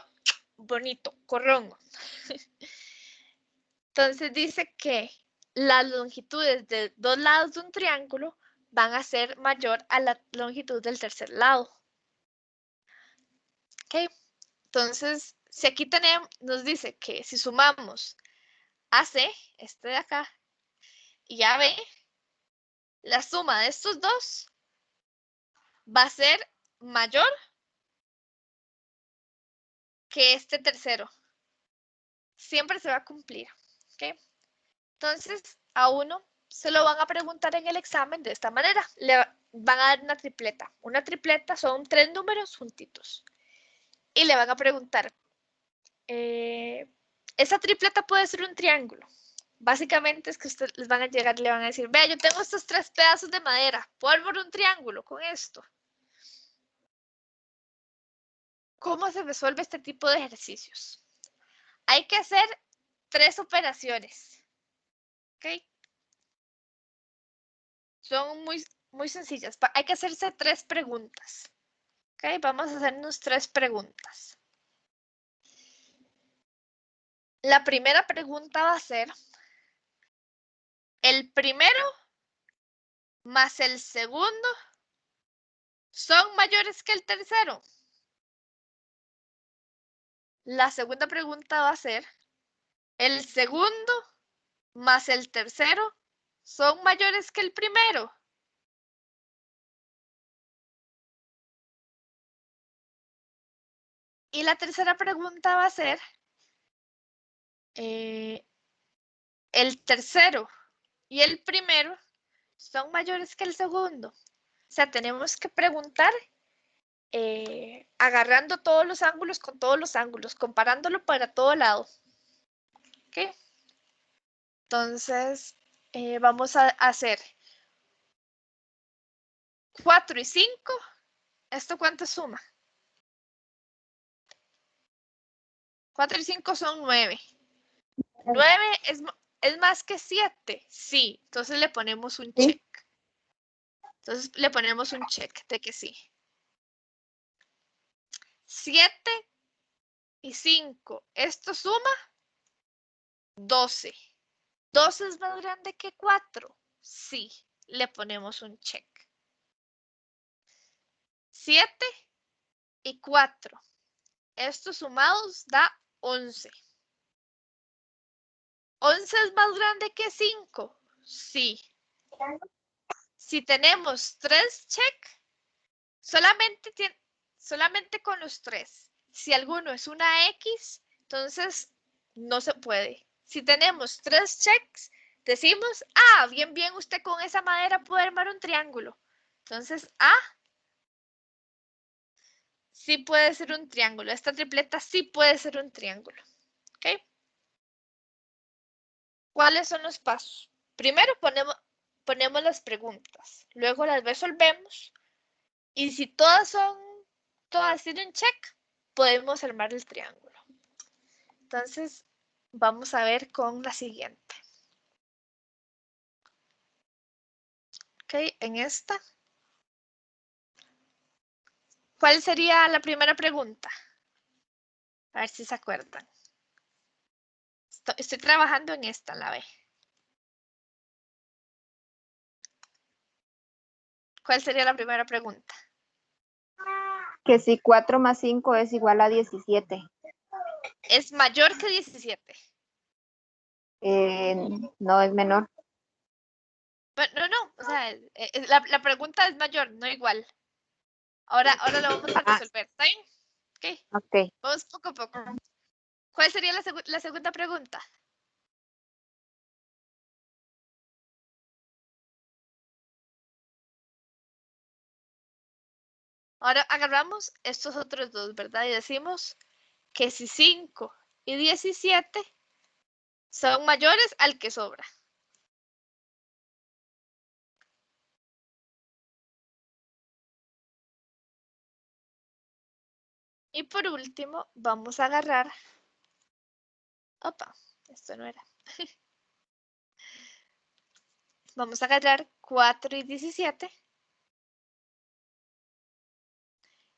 bonito, corrongo. Entonces dice que las longitudes de dos lados de un triángulo van a ser mayor a la longitud del tercer lado. ¿Ok? Entonces, si aquí tenemos, nos dice que si sumamos AC, este de acá, y AB, la suma de estos dos va a ser mayor que este tercero. Siempre se va a cumplir. ¿Ok? Entonces, a uno se lo van a preguntar en el examen de esta manera. Le van a dar una tripleta. Una tripleta son 3 números juntitos. Y le van a preguntar, esa tripleta puede ser un triángulo. Básicamente es que ustedes les van a llegar y le van a decir, vea, yo tengo estos 3 pedazos de madera. ¿Puedo armar un triángulo con esto? ¿Cómo se resuelve este tipo de ejercicios? Hay que hacer 3 operaciones. ¿Ok? Son muy sencillas. Hay que hacerse 3 preguntas. ¿Ok? Vamos a hacernos 3 preguntas. La primera pregunta va a ser, ¿el primero más el segundo son mayores que el tercero? La segunda pregunta va a ser, ¿el segundo más el tercero son mayores que el primero? Y la tercera pregunta va a ser, el tercero y el primero son mayores que el segundo. O sea, tenemos que preguntar agarrando todos los ángulos con todos los ángulos, comparándolo para todo lado. ¿Ok? Entonces, vamos a hacer 4 y 5. ¿Esto cuánto suma? 4 y 5 son 9. 9 es más que 7. Sí, entonces le ponemos un check. Entonces le ponemos un check de que sí. 7 y 5. Esto suma 12. 12 es más grande que 4. Sí, le ponemos un check. 7 y 4. Estos sumados da 11. 11 es más grande que 5. Sí. Si tenemos 3 check, solamente con los 3. Si alguno es una X, entonces no se puede. Si tenemos 3 checks, decimos, bien, usted con esa madera puede armar un triángulo. Entonces, A sí puede ser un triángulo. Esta tripleta sí puede ser un triángulo. ¿Ok? ¿Cuáles son los pasos? Primero ponemos las preguntas. Luego las resolvemos. Y si todas tienen check, podemos armar el triángulo. Entonces, vamos a ver con la siguiente. Ok, en esta. ¿Cuál sería la primera pregunta? A ver si se acuerdan. Estoy trabajando en esta, la B. ¿Cuál sería la primera pregunta? Que si 4 más 5 es igual a 17. ¿Es mayor que 17? No, es menor. No. O sea, la pregunta es mayor, no igual. Ahora lo vamos a resolver. ¿Está bien? Ok. Ok. Vamos poco a poco. ¿Cuál sería la segunda pregunta? Ahora agarramos estos otros dos, ¿verdad? Y decimos que si 5 y 17 son mayores al que sobra. Y por último, vamos a agarrar... Opa, esto no era. Vamos a agarrar 4 y 17.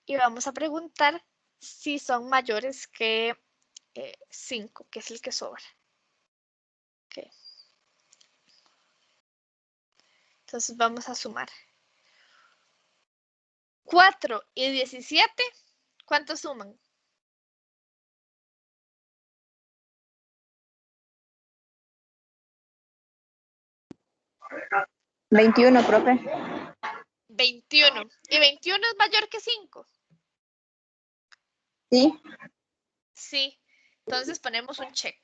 Y vamos a preguntar si son mayores que 5, que es el que sobra. Okay. Entonces vamos a sumar. 4 y 17, ¿cuántos suman? 21, profe. 21. ¿Y 21 es mayor que 5? Sí. Sí. Entonces ponemos un check.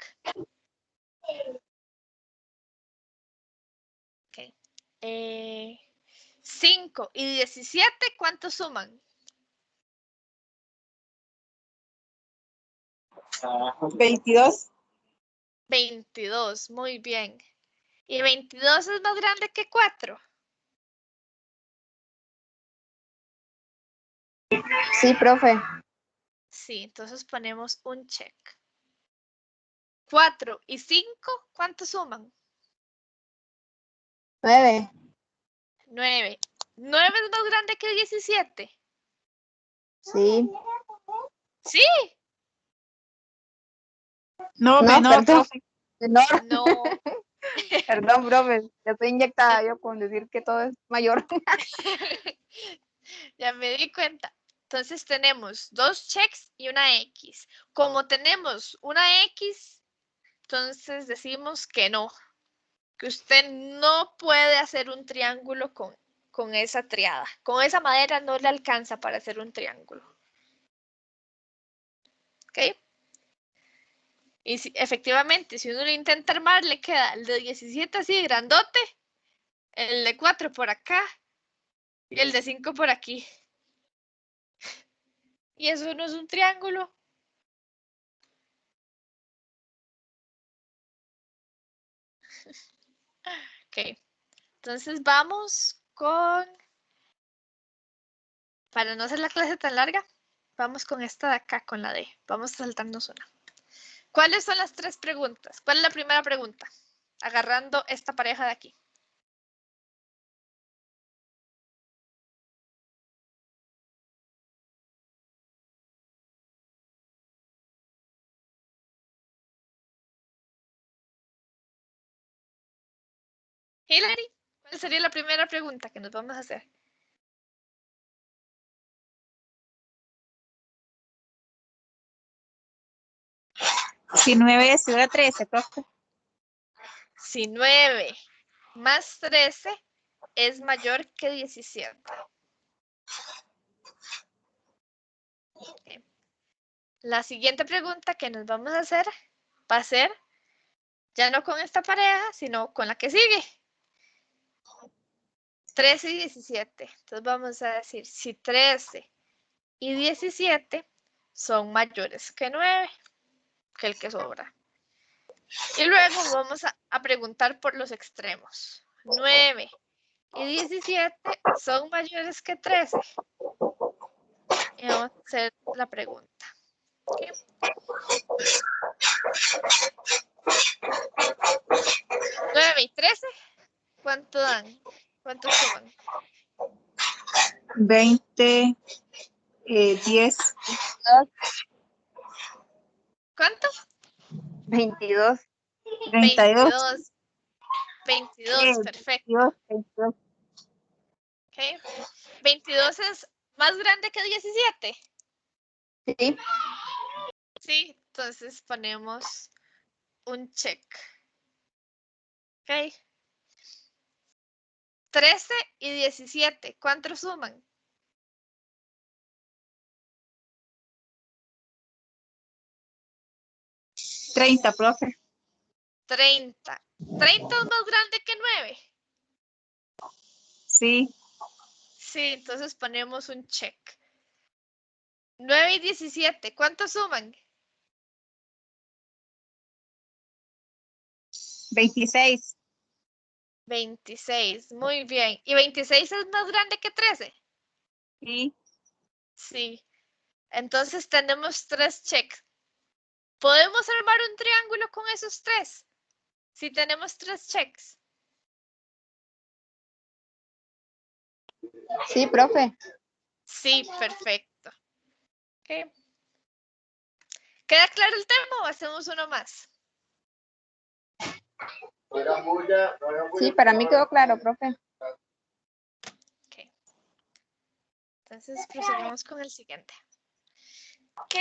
Okay. 5 y 17, ¿cuántos suman? 22. 22, muy bien. ¿Y 22 es más grande que 4? Sí, profe. Sí, entonces ponemos un check. 4 y 5, ¿cuántos suman? 9. 9. ¿9 es más grande que 17? Sí. Sí. No, No, menor, perdón. profe. Menor. No. Perdón, profe. Ya estoy inyectada yo con decir que todo es mayor. Ya me di cuenta. Entonces tenemos 2 checks y una X. Como tenemos una X, entonces decimos que no. Que usted no puede hacer un triángulo con esa triada. Con esa madera no le alcanza para hacer un triángulo. ¿Ok? Y si, efectivamente, si uno lo intenta armar, le queda el de 17 así grandote, el de 4 por acá y el de 5 por aquí. Y eso no es un triángulo. Ok. Entonces vamos con... Para no hacer la clase tan larga, vamos con esta de acá, con la D. Vamos a saltarnos una. ¿Cuáles son las 3 preguntas? ¿Cuál es la primera pregunta? Agarrando esta pareja de aquí. Hilary, ¿cuál sería la primera pregunta que nos vamos a hacer? Si 9 es igual a 13, profe. Si 9 más 13 es mayor que 17. Okay. La siguiente pregunta que nos vamos a hacer va a ser ya no con esta pareja, sino con la que sigue. 13 y 17. Entonces vamos a decir si 13 y 17 son mayores que 9, que el que sobra. Y luego vamos a preguntar por los extremos. 9 y 17 son mayores que 13. Y vamos a hacer la pregunta. ¿Okay? 9 y 13, ¿cuánto dan? ¿Cuánto suman? 20, 10. ¿Cuánto? 22. 32. 22, perfecto. 22. Okay. 22 es más grande que 17. Sí. Sí, entonces ponemos un check. Ok. 13 y 17, ¿cuánto suman? 30, profe. 30. 30 es más grande que 9. Sí. Sí, entonces ponemos un check. 9 y 17, ¿cuánto suman? 26. 26, muy bien. ¿Y 26 es más grande que 13? Sí. Sí. Entonces tenemos 3 checks. ¿Podemos armar un triángulo con esos 3? Si tenemos 3 checks. Sí, profe. Sí, perfecto. Okay. ¿Queda claro el tema o hacemos uno más? Sí, para mí quedó claro, profe. Okay. Entonces procedemos con el siguiente. Ok,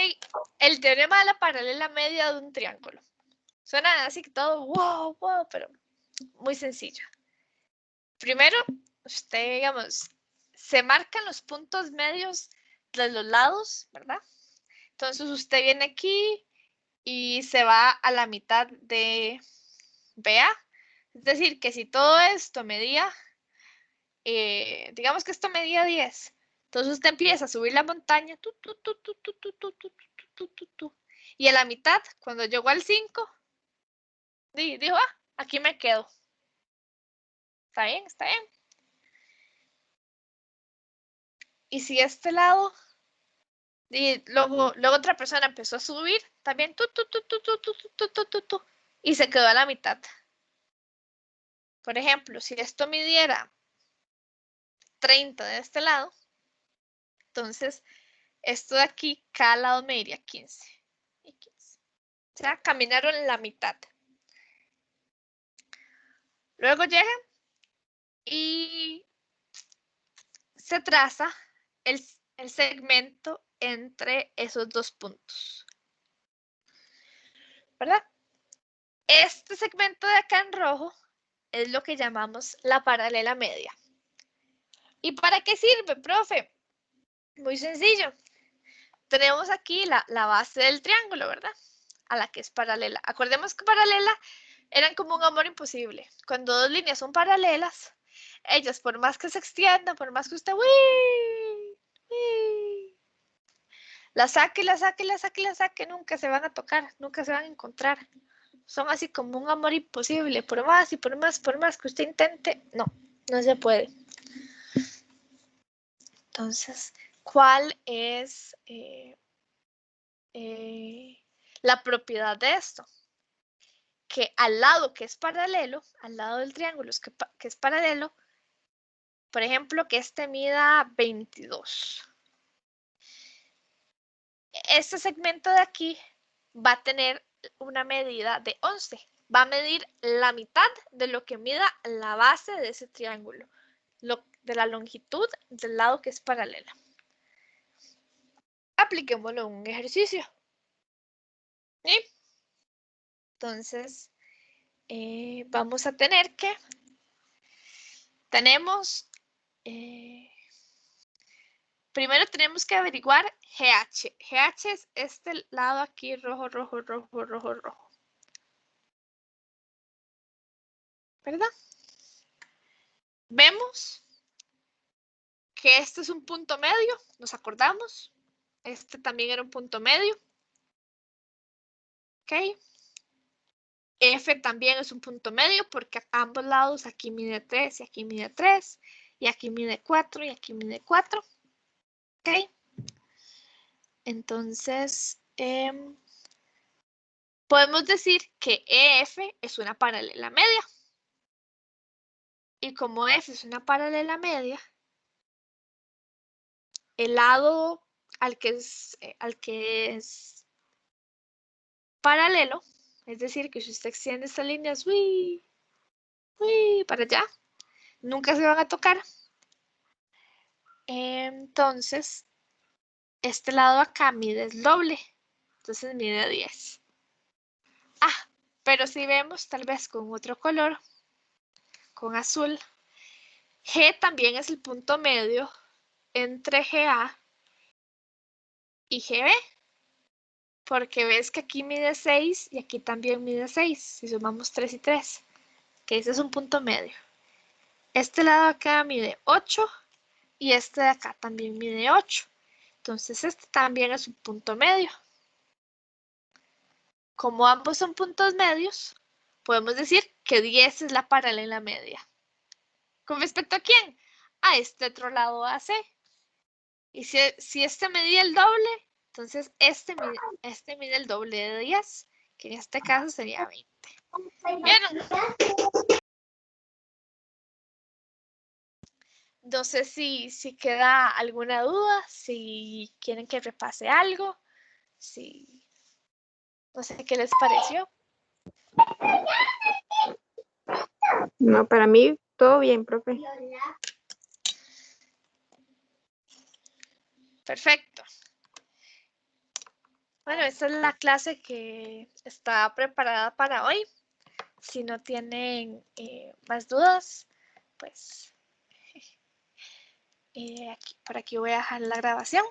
el teorema de la paralela media de un triángulo. Suena así que todo wow, pero muy sencillo. Primero, usted, digamos, se marcan los puntos medios de los lados, ¿verdad? Entonces usted viene aquí y se va a la mitad de BA. Es decir, que si todo esto medía, digamos que esto medía 10, entonces usted empieza a subir la montaña, y a la mitad, cuando llegó al 5, dijo, aquí me quedo. Está bien, está bien. Y si este lado, y luego otra persona empezó a subir, también, y se quedó a la mitad. Por ejemplo, si esto midiera 30 de este lado, entonces esto de aquí, cada lado mediría 15. Y 15. O sea, caminaron la mitad. Luego llega y se traza el segmento entre esos dos puntos. ¿Verdad? Este segmento de acá en rojo es lo que llamamos la paralela media. ¿Y para qué sirve, profe? Muy sencillo. Tenemos aquí la base del triángulo, ¿verdad? A la que es paralela. Acordemos que paralela eran como un amor imposible. Cuando dos líneas son paralelas, ellas por más que se extiendan, por más que usted la saque, la saque, la saque, la saque, nunca se van a tocar, nunca se van a encontrar. Son así como un amor imposible, por más y por más que usted intente, no se puede. Entonces, ¿cuál es la propiedad de esto? Que al lado que es paralelo, al lado del triángulo que es paralelo, por ejemplo, que este mida 22. Este segmento de aquí va a tener una medida de 11. Va a medir la mitad de lo que mida la base de ese triángulo, de la longitud del lado que es paralela. Apliquémoslo en un ejercicio. ¿Sí? Entonces, vamos a tener que, primero tenemos que averiguar GH. GH es este lado aquí, rojo, rojo, rojo, rojo, rojo. ¿Verdad? Vemos que este es un punto medio, nos acordamos. Este también era un punto medio. ¿Ok? F también es un punto medio porque a ambos lados aquí mide 3 y aquí mide 3 y aquí mide 4 y aquí mide 4. ¿Ok? Entonces, podemos decir que EF es una paralela media. Y como F es una paralela media, el lado al que es paralelo, es decir, que si usted extiende estas líneas, para allá, nunca se van a tocar. Entonces, este lado acá mide el doble, entonces mide 10. Pero si vemos tal vez con otro color, con azul, G también es el punto medio entre GA y GB. Porque ves que aquí mide 6 y aquí también mide 6. Si sumamos 3 y 3. Que ese es un punto medio. Este lado acá mide 8 y este de acá también mide 8. Entonces este también es un punto medio. Como ambos son puntos medios, podemos decir que 10 es la paralela media. ¿Con respecto a quién? A este otro lado AC. Y si este medía el doble, entonces este mide el doble de 10, que en este caso sería 20. ¿Vieron? No sé si queda alguna duda, si quieren que repase algo, no sé qué les pareció. No, para mí todo bien, profe. Perfecto. Bueno, esta es la clase que está preparada para hoy. Si no tienen más dudas, pues por aquí voy a dejar la grabación.